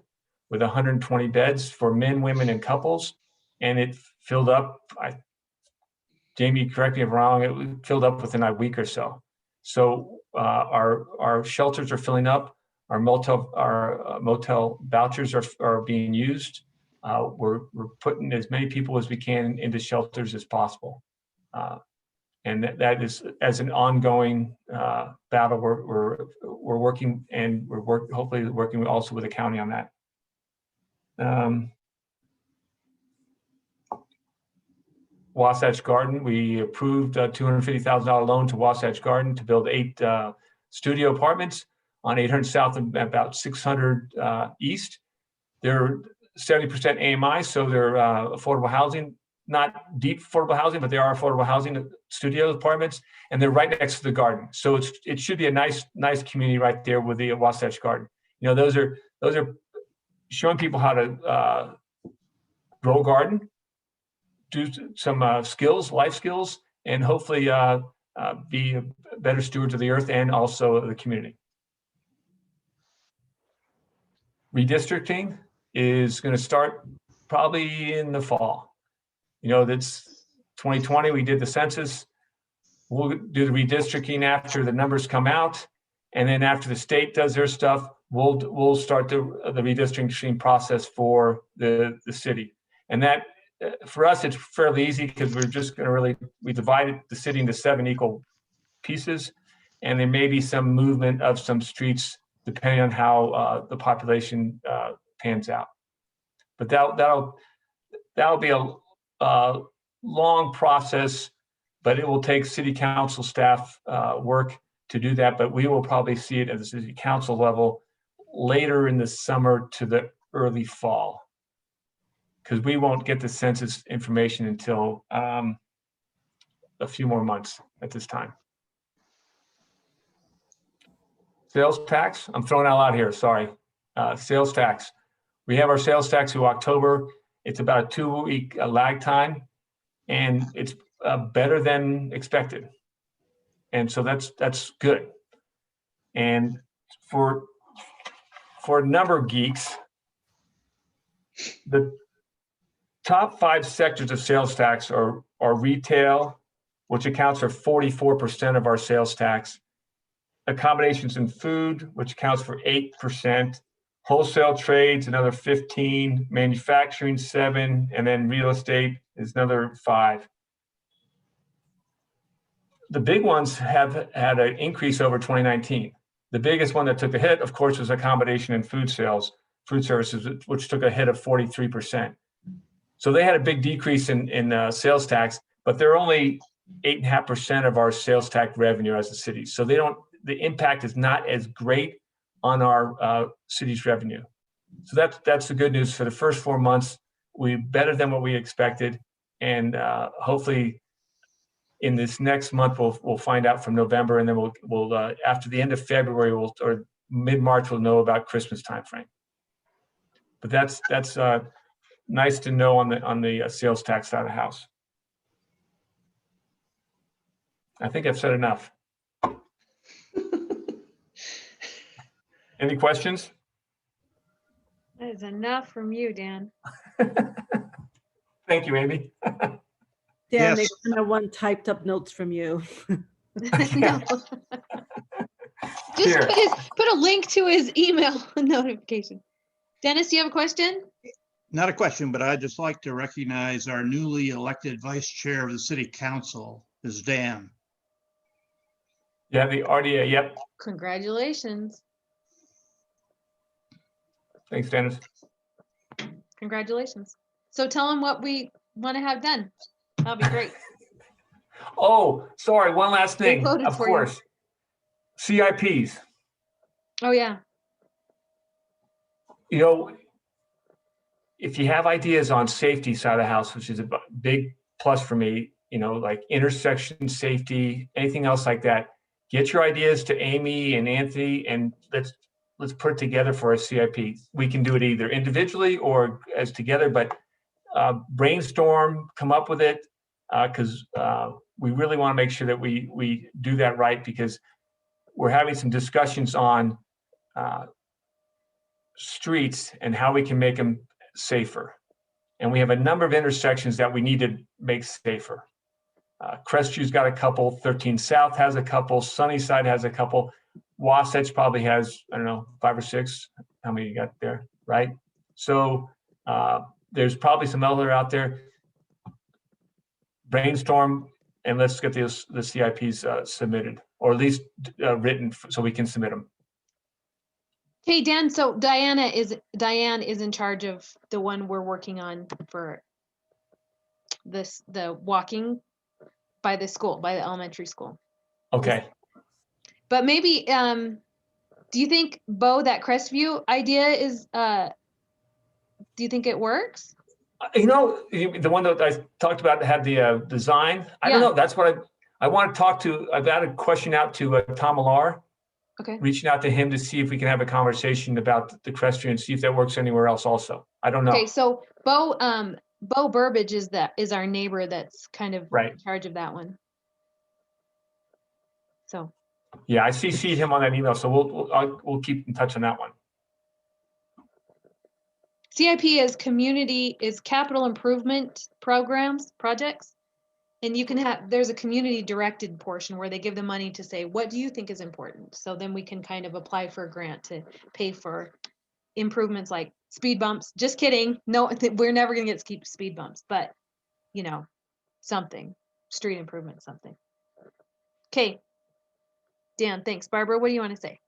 with 120 beds for men, women, and couples, and it filled up. Jamie, correct me if I'm wrong, it filled up within a week or so. So our shelters are filling up. Our motel vouchers are being used. We're putting as many people as we can into shelters as possible. And that is as an ongoing battle. We're working, and hopefully working also with the county on that. Wasatch Garden, we approved a $250,000 loan to Wasatch Garden to build 8 studio apartments on 800 South and about 600 East. They're 70% AMI, so they're affordable housing, not deep affordable housing, but they are affordable housing studio apartments, and they're right next to the garden. So it should be a nice community right there with the Wasatch Garden. You know, those are showing people how to grow a garden, do some life skills, and hopefully be better stewards of the earth and also the community. Redistricting is going to start probably in the fall. You know, that's 2020, we did the census. We'll do the redistricting after the numbers come out. And then after the state does their stuff, we'll start the redistricting process for the city. And that, for us, it's fairly easy, because we're just going to we divided the city into 7 equal pieces. And there may be some movement of some streets depending on how the population pans out. But that'll be a long process, but it will take city council staff work to do that. But we will probably see it at the city council level later in the summer to the early fall, because we won't get the census information until a few more months at this time. Sales tax, I'm throwing out loud here, sorry. Sales tax. We have our sales tax through October. It's about a 2-week lag time, and it's better than expected. And so that's good. And for number geeks, the top 5 sectors of sales tax are retail, which accounts for 44% of our sales tax, accommodations and food, which accounts for 8%, wholesale trades, another 15, manufacturing 7, and then real estate is another 5. The big ones have had an increase over 2019. The biggest one that took a hit, of course, was accommodation and food services, which took a hit of 43%. So they had a big decrease in sales tax, but they're only 8.5% of our sales tax revenue as a city. So the impact is not as great on our city's revenue. So that's the good news. For the first 4 months, we better than what we expected, and hopefully in this next month we'll find out from November, and then we'll after the end of February or mid-March we'll know about Christmas timeframe. But that's nice to know on the sales tax side of the house. I think I've said enough. Any questions? That is enough from you, Dan. Thank you, Amy. Dan, Yes. they kind of want typed up notes from you. No. Just Here. put a link to his email notification. Dennis, do you have a question? Not a question, but I'd just like to recognize our newly elected vice chair of the city council, is Dan. Yeah, the RDA, yep. Congratulations. Thanks, Dennis. Congratulations. So tell him what we want to have done. That'll be great. Oh, sorry, one last thing, voted of for you. course. CIPs. Oh, yeah. You know, if you have ideas on safety side of the house, which is a big plus for me, you know, like intersection safety, anything else like that, get your ideas to Amy and Anthony, and let's put it together for a CIP. We can do it either individually or as together, but brainstorm, come up with it, because we really want to make sure that we do that right, because we're having some discussions on streets and how we can make them safer. And we have a number of intersections that we need to make safer. Crestview's got a couple, 13 South has a couple, Sunnyside has a couple, Wasatch probably has, I don't know, 5 or 6. How many you got there, right? So there's probably some other out there. Brainstorm, and let's get the CIPs submitted, or at least written so we can submit them. Hey, Dan, so Diane is in charge of the one we're working on for the walking by the school, by the elementary school. Okay. But maybe, do you think, Bo, that Crestview idea is, do you think it works? You know, the one that I talked about that had the design, I don't Yeah. know, that's what I want to talk to. I've got a question out to Tom Millar. Okay. Reaching out to him to see if we can have a conversation about the Crestview and see if that works anywhere else also. I don't know. Okay, so Bo Burbage is our neighbor that's kind of Right. in charge of that one. So. Yeah, I CC'd him on that email, so we'll keep in touch on that one. CIP is capital improvement projects. And you can there's a community directed portion where they give the money to say, what do you think is important? So then we can kind of apply for a grant to pay for improvements like speed bumps. Just kidding. No, we're never going to get speed bumps, but you know, something, street improvement, something. Okay. Dan, thanks. Barbara, what do you want to say?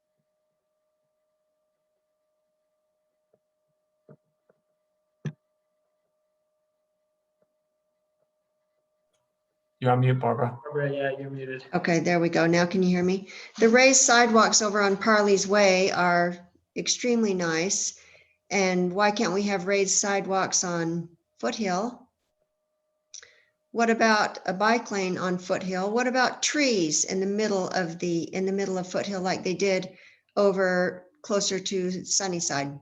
You're on mute, Barbara. Barbara, yeah, you're muted. Okay, there we go. Now can you hear me? The raised sidewalks over on Parley's Way are extremely nice. And why can't we have raised sidewalks on Foothill? What about a bike lane on Foothill? What about trees in the middle of Foothill like they did over closer to Sunnyside?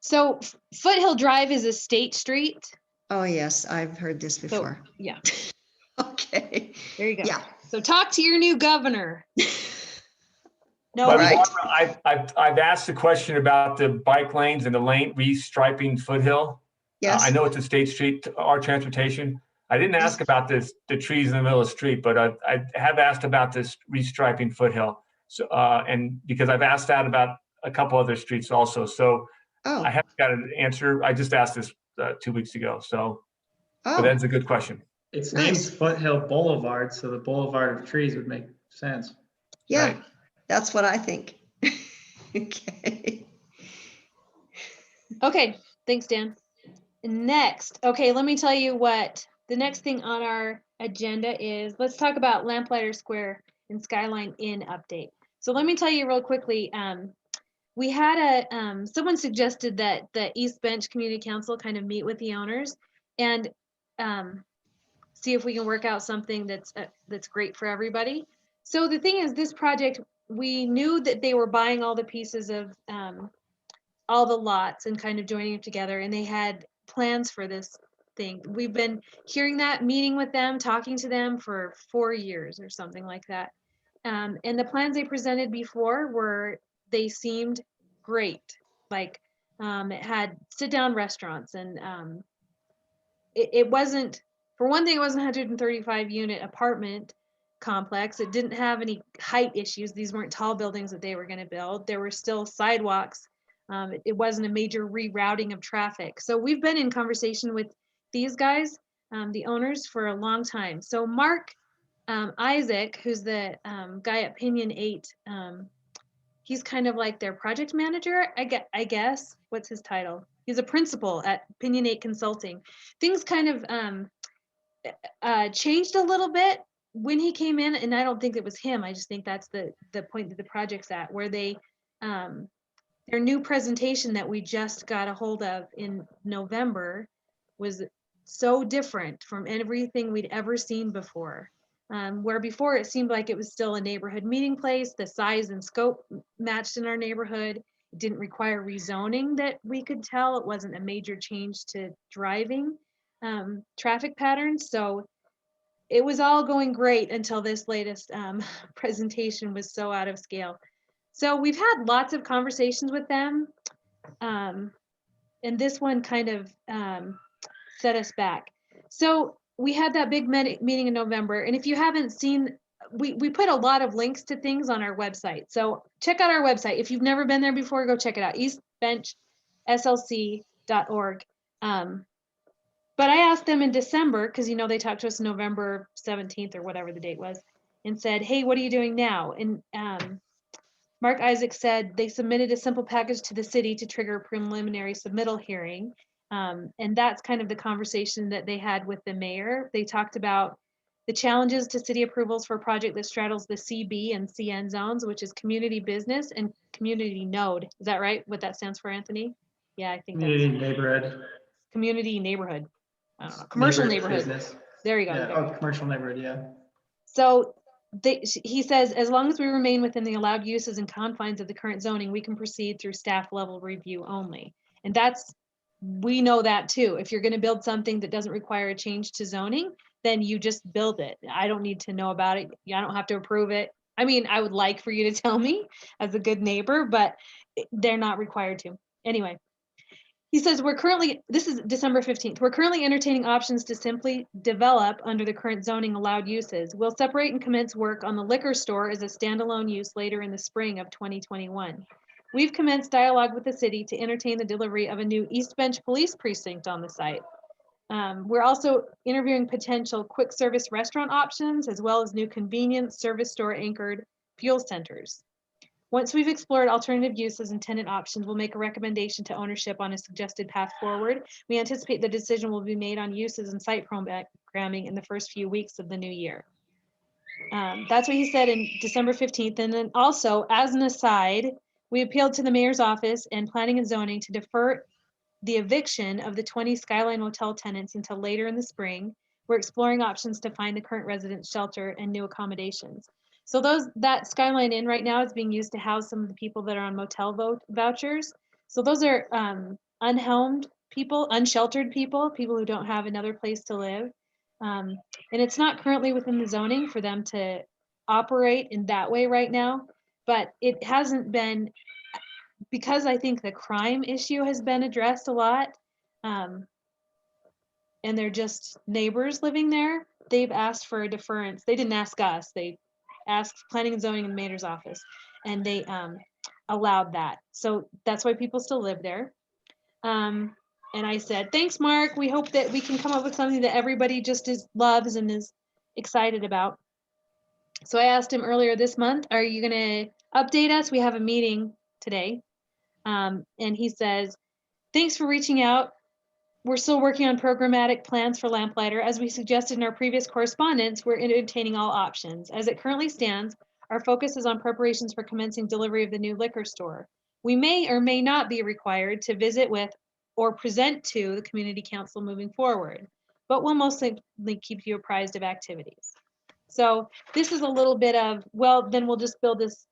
So Foothill Drive is a state street. Oh, yes, I've heard this So, before. yeah, Okay, there you go. yeah. So talk to your new governor. No, But right. Barbara, I've asked the question about the bike lanes and the lane restriping Foothill. Yes. I know it's a state street, our transportation. I didn't ask about the trees in the middle of the street, but I have asked about this restriping Foothill. So, and because I've asked that about a couple other streets also. So Oh, I haven't got an answer. I just asked this 2 weeks ago. So, but oh, that's a good question. It's Nice. named Foothill Boulevard, so the boulevard of trees would make sense. yeah, Right. that's what I think. Okay. okay, thanks, Dan. Next, okay, let me tell you what the next thing on our agenda is. Let's talk about Lamplighter Square and Skyline Inn update. So let me tell you real quickly. We had someone suggested that the East Bench Community Council kind of meet with the owners and see if we can work out something that's great for everybody. So the thing is, this project, we knew that they were buying all the pieces of all the lots and kind of joining them together, and they had plans for this thing. We've been hearing that, meeting with them, talking to them for 4 years or something like that. And the plans they presented before they seemed great. Like it had sit-down restaurants, and it wasn't, for one thing, it was a 135 unit apartment complex. It didn't have any height issues. These weren't tall buildings that they were going to build. There were still sidewalks. It wasn't a major rerouting of traffic. So we've been in conversation with these guys, the owners, for a long time. So Mark Isaac, who's the guy at Pinion 8, he's kind of like their project manager, I guess. What's his title? He's a principal at Pinion 8 Consulting. Things kind of changed a little bit when he came in, and I don't think it was him. I just think that's the point that the project's at, where they their new presentation that we just got a hold of in November was so different from everything we'd ever seen before. Where before it seemed like it was still a neighborhood meeting place, the size and scope matched in our neighborhood. It didn't require rezoning that we could tell. It wasn't a major change to driving traffic patterns. So it was all going great until this latest presentation was so out of scale. So we've had lots of conversations with them. And this one kind of set us back. So we had that big meeting in November. And if you haven't seen, we put a lot of links to things on our website. So check out our website. If you've never been there before, go check it out, eastbenchslc.org. But I asked them in December, because they talked to us November 17th or whatever the date was, and said, hey, what are you doing now? And Mark Isaac said they submitted a simple package to the city to trigger a preliminary submittal hearing. And that's kind of the conversation that they had with the mayor. They talked about the challenges to city approvals for a project that straddles the CB and CN zones, which is community business and community node. Is that right? What that stands for, Anthony? Yeah, I think Community that's neighborhood. Community neighborhood. I don't know, commercial neighborhood. Business. There you go. Yeah. Oh, commercial neighborhood, yeah. So he says, as long as we remain within the allowed uses and confines of the current zoning, we can proceed through staff level review only. And we know that too. If you're going to build something that doesn't require a change to zoning, then you just build it. I don't need to know about it. I don't have to approve it. I mean, I would like for you to tell me as a good neighbor, but they're not required to. Anyway, he says, this is December 15th, we're currently entertaining options to simply develop under the current zoning allowed uses. We'll separate and commence work on the liquor store as a standalone use later in the spring of 2021. We've commenced dialogue with the city to entertain the delivery of a new East Bench police precinct on the site. We're also interviewing potential quick service restaurant options, as well as new convenience service store anchored fuel centers. Once we've explored alternative uses and tenant options, we'll make a recommendation to ownership on a suggested path forward. We anticipate the decision will be made on uses and site programming in the first few weeks of the new year. That's what he said in December 15th. And then also, as an aside, we appealed to the mayor's office and planning and zoning to defer the eviction of the 20 Skyline Motel tenants until later in the spring. We're exploring options to find the current residents shelter and new accommodations. So that Skyline Inn right now is being used to house some of the people that are on motel vouchers. So those are unhomed people, unsheltered people who don't have another place to live. And it's not currently within the zoning for them to operate in that way right now, but it hasn't been, because I think the crime issue has been addressed a lot, and they're just neighbors living there, they've asked for a deference. They didn't ask us, they asked planning and zoning and the mayor's office, and they allowed that. So that's why people still live there. And I said, thanks, Mark. We hope that we can come up with something that everybody just loves and is excited about. So I asked him earlier this month, are you going to update us? We have a meeting today. And he says, thanks for reaching out. We're still working on programmatic plans for Lamplighter. As we suggested in our previous correspondence, we're entertaining all options. As it currently stands, our focus is on preparations for commencing delivery of the new liquor store. We may or may not be required to visit with or present to the community council moving forward, but we'll mostly keep you apprised of activities. So this is a little bit of, well, then we'll just build this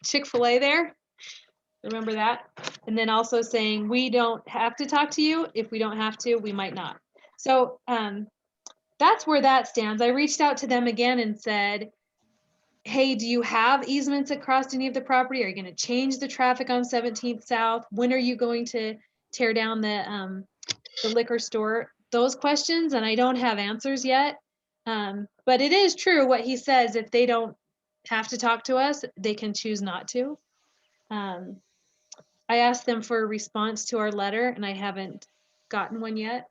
Chick-fil-A there. Remember that? And then also saying, we don't have to talk to you. If we don't have to, we might not. So that's where that stands. I reached out to them again and said, hey, do you have easements across any of the property? Are you going to change the traffic on 17th South? When are you going to tear down the liquor store? Those questions, and I don't have answers yet. But it is true what he says. If they don't have to talk to us, they can choose not to. I asked them for a response to our letter, and I haven't gotten one yet.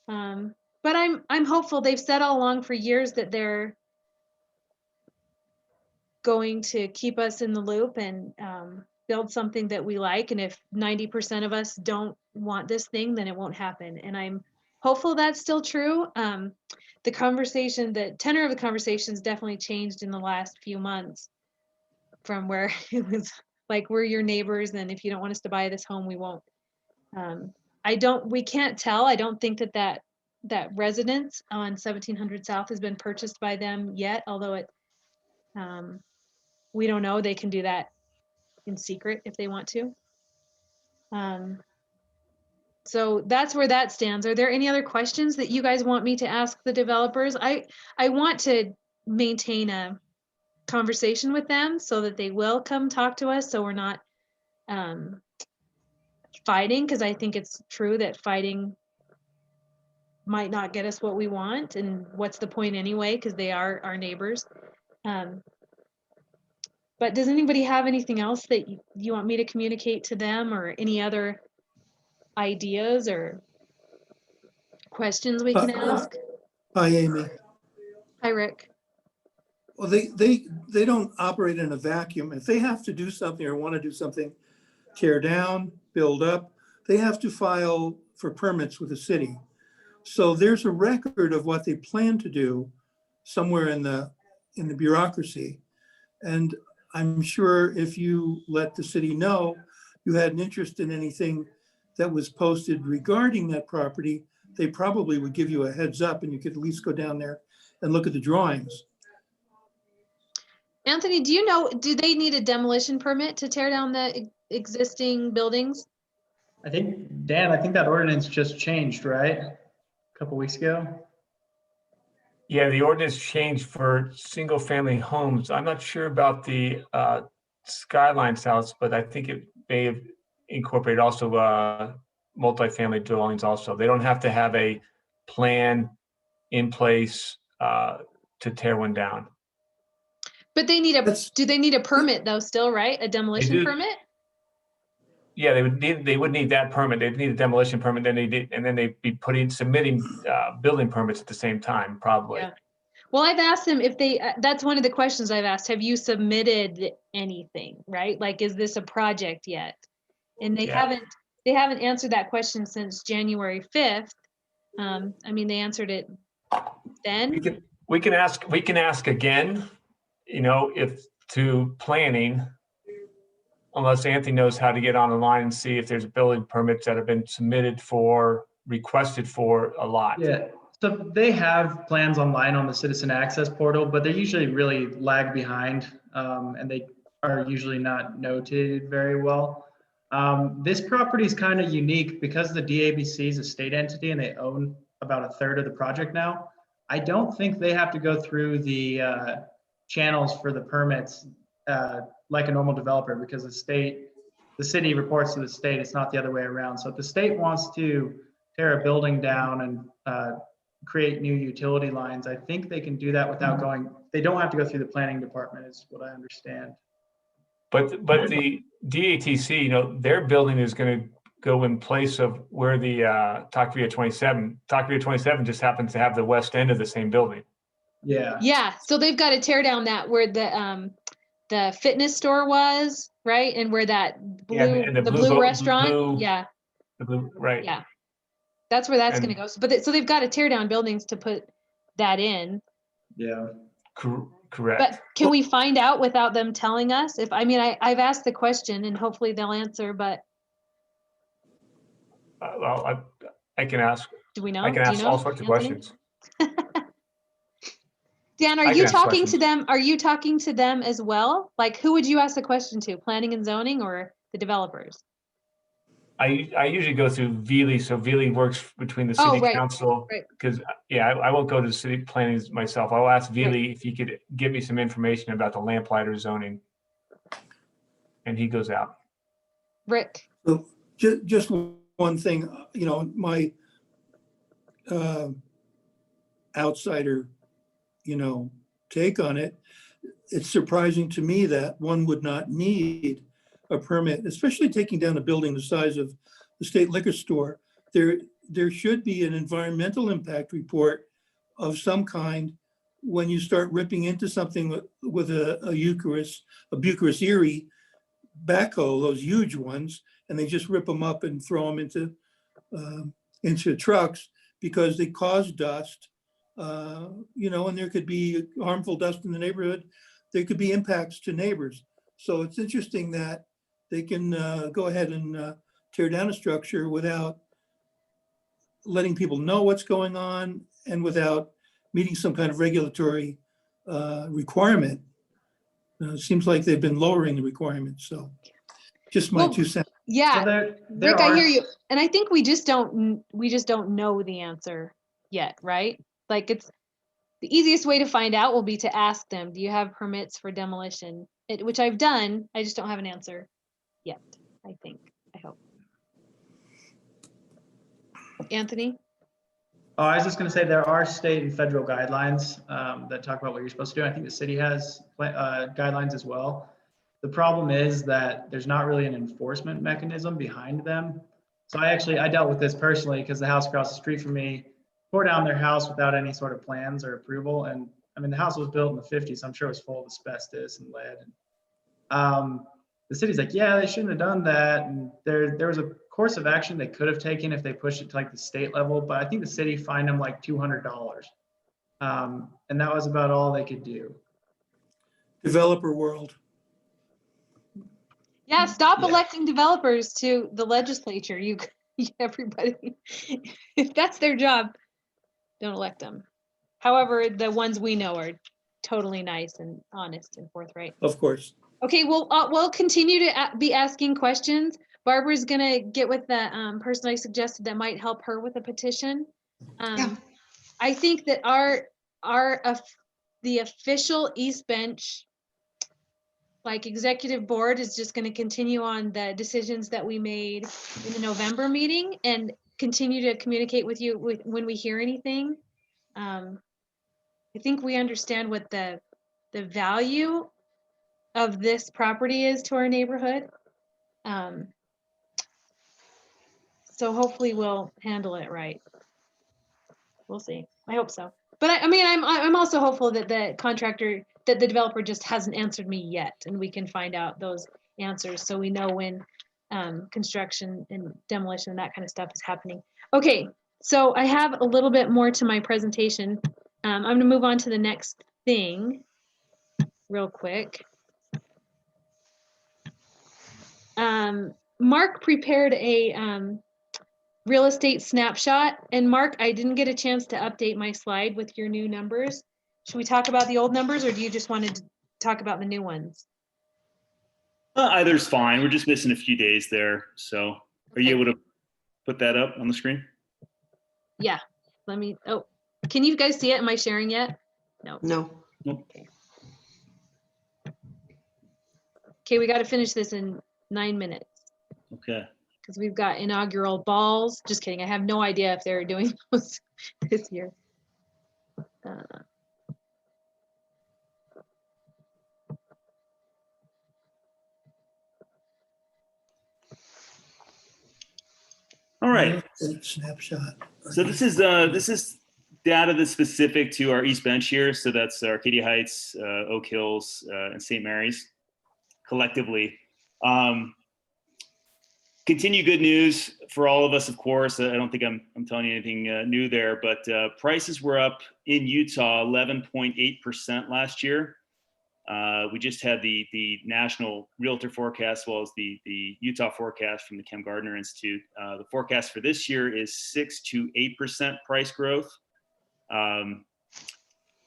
But I'm hopeful. They've said all along for years that they're going to keep us in the loop and build something that we like. And if 90% of us don't want this thing, then it won't happen. And I'm hopeful that's still true. The tenor of the conversation's definitely changed in the last few months from where it was like, we're your neighbors, and if you don't want us to buy this home, we won't. We can't tell. I don't think that residence on 1700 South has been purchased by them yet, although we don't know. They can do that in secret if they want to. So that's where that stands. Are there any other questions that you guys want me to ask the developers? I want to maintain a conversation with them so that they will come talk to us, so we're not fighting, because I think it's true that fighting might not get us what we want, and what's the point anyway, because they are our neighbors. But does anybody have anything else that you want me to communicate to them, or any other ideas or questions we can ask? Hi, Amy. Hi, Rick. Well, they don't operate in a vacuum. If they have to do something or want to do something, tear down, build up, they have to file for permits with the city. So there's a record of what they plan to do somewhere in the bureaucracy. And I'm sure if you let the city know you had an interest in anything that was posted regarding that property, they probably would give you a heads up, and you could at least go down there and look at the drawings. Anthony, do you know, do they need a demolition permit to tear down the existing buildings? I think that ordinance just changed, right? A couple weeks ago. Yeah, the ordinance changed for single family homes. I'm not sure about the Skyline House, but I think it may have incorporated also multifamily dwellings also. They don't have to have a plan in place to tear one down. But they need do they need a permit though still, right? A demolition permit? Yeah, they would need that permit. They'd need a demolition permit, then they'd be submitting building permits at the same time, probably. Yeah. Well, I've asked them if they, that's one of the questions I've asked. Have you submitted anything, right? Like, is this a project yet? And they haven't answered that question since January 5th. I mean, they answered it then. We can ask again, if to planning, unless Anthony knows how to get on the line and see if there's building permits that have been requested for a lot. Yeah, so they have plans online on the citizen access portal, but they usually really lag behind, and they are usually not notated very well. This property is kind of unique because the DABC is a state entity and they own about a third of the project now. I don't think they have to go through the channels for the permits like a normal developer, because the city reports to the state. It's not the other way around. So if the state wants to tear a building down and create new utility lines, I think they can do that without they don't have to go through the planning department, is what I understand. But the DATC, their building is going to go in place of where the Takvia 27 just happens to have the west end of the same building. Yeah. Yeah. So they've got to tear down that where the fitness store was, right? And where that blue, and the blue restaurant. blue, yeah. The blue, right. Yeah. That's where that's going to go. So, so they've got to tear down buildings to put that in. Yeah. Correct. But can we find out without them telling us? I've asked the question and hopefully they'll answer, but. Well, I can ask. Do we know? I can ask all sorts of questions. Dan, are you talking to them? Are you talking to them as well? Like, who would you ask the question to? Planning and zoning or the developers? I usually go through Veely, so Veely works between the city council. Because I won't go to the city planning myself. I'll ask Veely if he could give me some information about the lamplighter zoning, and he goes out. Rick. So just one thing, my outsider, take on it. It's surprising to me that one would not need a permit, especially taking down a building the size of the state liquor store. There should be an environmental impact report of some kind when you start ripping into something with a Bucharest Erie backhoe, those huge ones, and they just rip them up and throw them into trucks because they cause dust, and there could be harmful dust in the neighborhood. There could be impacts to neighbors. So it's interesting that they can go ahead and tear down a structure without letting people know what's going on and without meeting some kind of regulatory requirement. It seems like they've been lowering the requirements. So just my 2 cents. Yeah, So Rick, I hear you. And I think we just don't know the answer yet, right? Like the easiest way to find out will be to ask them, do you have permits for demolition? Which I've done. I just don't have an answer yet, I hope. Anthony? Oh, I was just going to say there are state and federal guidelines that talk about what you're supposed to do. I think the city has guidelines as well. The problem is that there's not really an enforcement mechanism behind them. So I dealt with this personally because the house across the street from me tore down their house without any sort of plans or approval. And I mean, the house was built in the 50s, so I'm sure it was full of asbestos and lead. And, the city's like, yeah, they shouldn't have done that. And there was a course of action they could have taken if they pushed it to like the state level, but I think the city fined them like $200. And that was about all they could do. Developer world. Yeah, stop electing developers to the legislature. Everybody, if that's their job, don't elect them. However, the ones we know are totally nice and honest and forthright. Of course. Okay, we'll continue to be asking questions. Barbara's gonna get with the person I suggested that might help her with a petition. I think that the official East Bench executive board is just going to continue on the decisions that we made in the November meeting and continue to communicate with you when we hear anything. I think we understand what the value of this property is to our neighborhood. So hopefully we'll handle it right. We'll see. I hope so. But I'm also hopeful that the developer just hasn't answered me yet, and we can find out those answers so we know when construction and demolition and that kind of stuff is happening. Okay, So I have a little bit more to my presentation. I'm going to move on to the next thing real quick. Mark prepared a real estate snapshot. And Mark, I didn't get a chance to update my slide with your new numbers. Should we talk about the old numbers, or do you just want to talk about the new ones? Either's fine. We're just missing a few days there. So are you able to put that up on the screen? Yeah, let me, oh, can you guys see it? Am I sharing yet? No. No. Okay, we got to finish this in 9 minutes Okay. because we've got inaugural balls. Just kidding. I have no idea if they're doing those this year. All right. Snapshot. So this is data that's specific to our East Bench here. So that's Arcadia Heights, Oak Hills, and St. Mary's collectively. Continue good news for all of us, of course. I don't think I'm telling you anything new there, but prices were up in Utah 11.8% last year. We just had the national realtor forecast, as well as the Utah forecast from the Kem Gardner Institute. The forecast for this year is 6 to 8% price growth,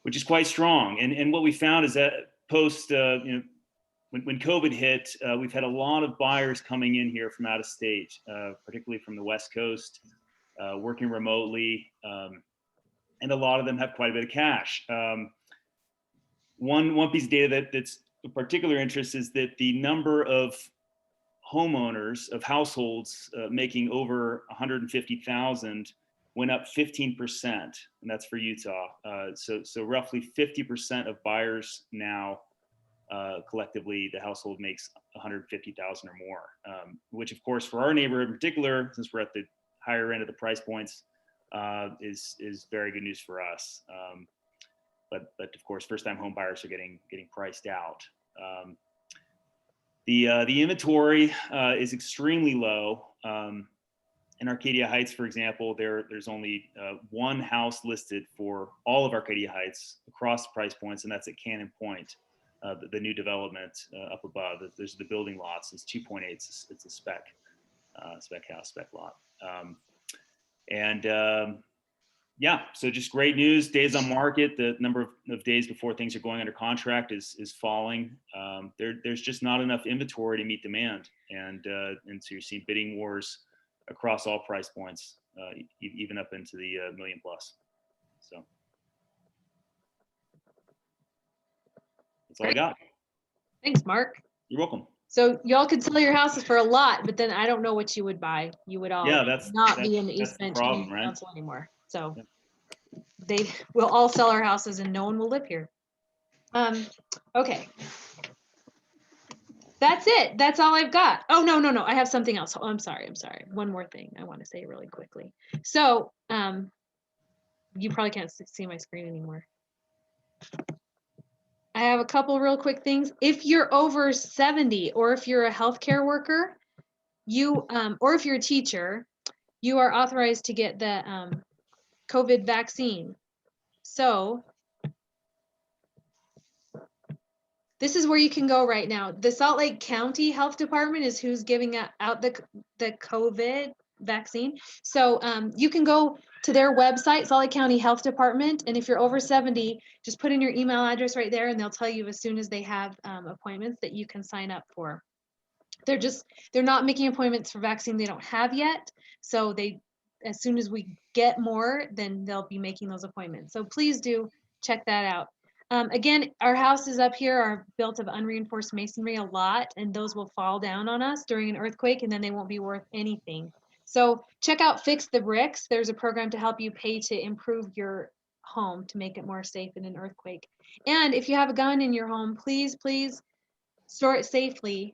which is quite strong. And what we found is that post, when COVID hit, we've had a lot of buyers coming in here from out of state, particularly from the West Coast, working remotely, and a lot of them have quite a bit of cash. One piece of data that's of particular interest is that the number of homeowners, of households making over 150,000 went up 15%, and that's for Utah. So roughly 50% of buyers now, collectively, the household makes 150,000 or more, which of course for our neighborhood in particular, since we're at the higher end of the price points, is very good news for us. But of course, first-time home buyers are getting priced out. The inventory is extremely low. In Arcadia Heights, for example, there's only one house listed for all of Arcadia Heights across price points, and that's at Cannon Point, the new development up above. There's the building lots. It's 2.8. It's a spec house, spec lot. Yeah, so just great news. Days on market, the number of days before things are going under contract is falling. There's just not enough inventory to meet demand, and so you're seeing bidding wars across all price points, even up into the million plus. So that's all I got. Thanks, Mark. You're welcome. So y'all could sell your houses for a lot, but then I don't know what you would buy. You would all not be in the East Bench Community Council anymore. So they will all sell our houses and no one will live here. Okay. That's it. That's all I've got. Oh, no. I have something else. Oh, I'm sorry. One more thing I want to say really quickly. So you probably can't see my screen anymore. I have a couple real quick things. If you're over 70, or if you're a healthcare worker, or if you're a teacher, you are authorized to get the COVID vaccine. So this is where you can go right now. The Salt Lake County Health Department is who's giving out the COVID vaccine. So you can go to their website, Salt Lake County Health Department, and if you're over 70, just put in your email address right there, and they'll tell you as soon as they have appointments that you can sign up for. They're not making appointments for vaccine they don't have yet. So as soon as we get more, then they'll be making those appointments. So please do check that out. Again, our houses up here are built of unreinforced masonry a lot, and those will fall down on us during an earthquake, and then they won't be worth anything. So check out Fix the Bricks. There's a program to help you pay to improve your home to make it more safe in an earthquake. And if you have a gun in your home, please store it safely.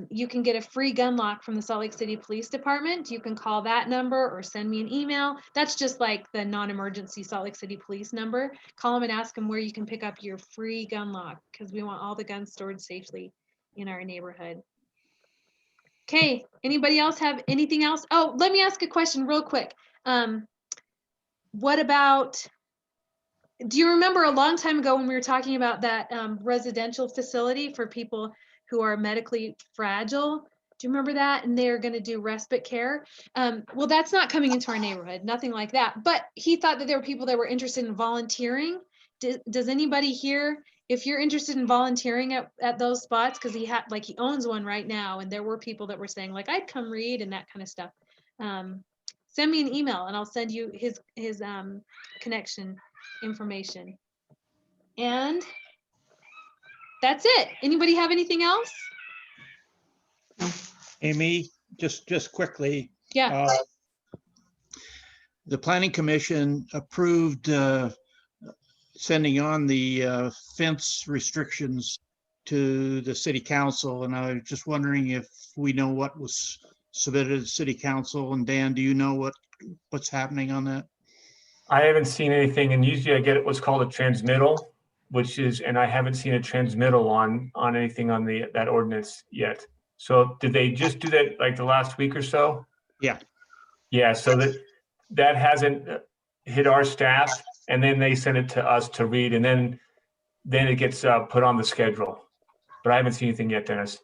You can get a free gun lock from the Salt Lake City Police Department. You can call that number or send me an email. That's just like the non-emergency Salt Lake City Police number. Call them and ask them where you can pick up your free gun lock, because we want all the guns stored safely in our neighborhood. Okay, anybody else have anything else? Oh, let me ask a question real quick. what about, do you remember a long time ago when we were talking about that residential facility for people who are medically fragile? Do you remember that? And they're going to do respite care. Well, that's not coming into our neighborhood, nothing like that. But he thought that there were people that were interested in volunteering. Does anybody here, if you're interested in volunteering at those spots, because he owns one right now, and there were people that were saying like, I'd come read and that kind of stuff. Send me an email and I'll send you his connection information. And that's it. Anybody have anything else? Amy, just quickly. Yeah. The Planning Commission approved sending on the fence restrictions to the city council. And I was just wondering if we know what was submitted to the city council. And Dan, do you know what's happening on that? I haven't seen anything, and usually I get what's called a transmittal, and I haven't seen a transmittal on anything on that ordinance yet. So did they just do that like the last week or so? Yeah. Yeah, so that hasn't hit our staff, and then they send it to us to read, and then it gets put on the schedule. But I haven't seen anything yet, Dennis.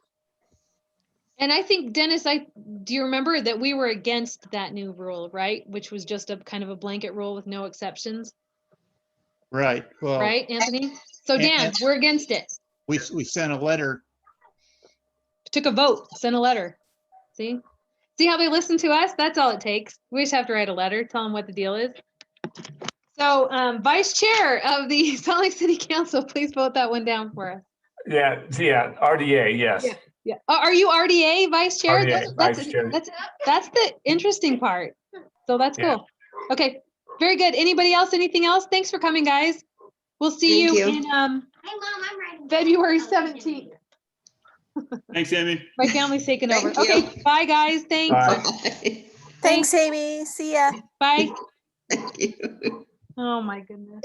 And I think, Dennis, do you remember that we were against that new rule, right? Which was just a kind of a blanket rule with no exceptions. Right. Well, right, Anthony? So Dan, we're against it. We sent a letter. Took a vote, sent a letter. See how they listen to us? That's all it takes. We just have to write a letter, tell them what the deal is. So Vice Chair of the Salt Lake City Council, please vote that one down for us. Yeah, RDA, yes. Yeah. Are you RDA Vice Chair? RDA, Vice Chair. That's the interesting part. So that's cool. Okay, very good. Anybody else? Anything else? Thanks for coming, guys. We'll see you in February 17th. Thanks, Amy. My family's taking over. Okay, bye, guys. Thanks. Bye. Thanks, Amy. See ya. Bye. Thank you. Oh my goodness.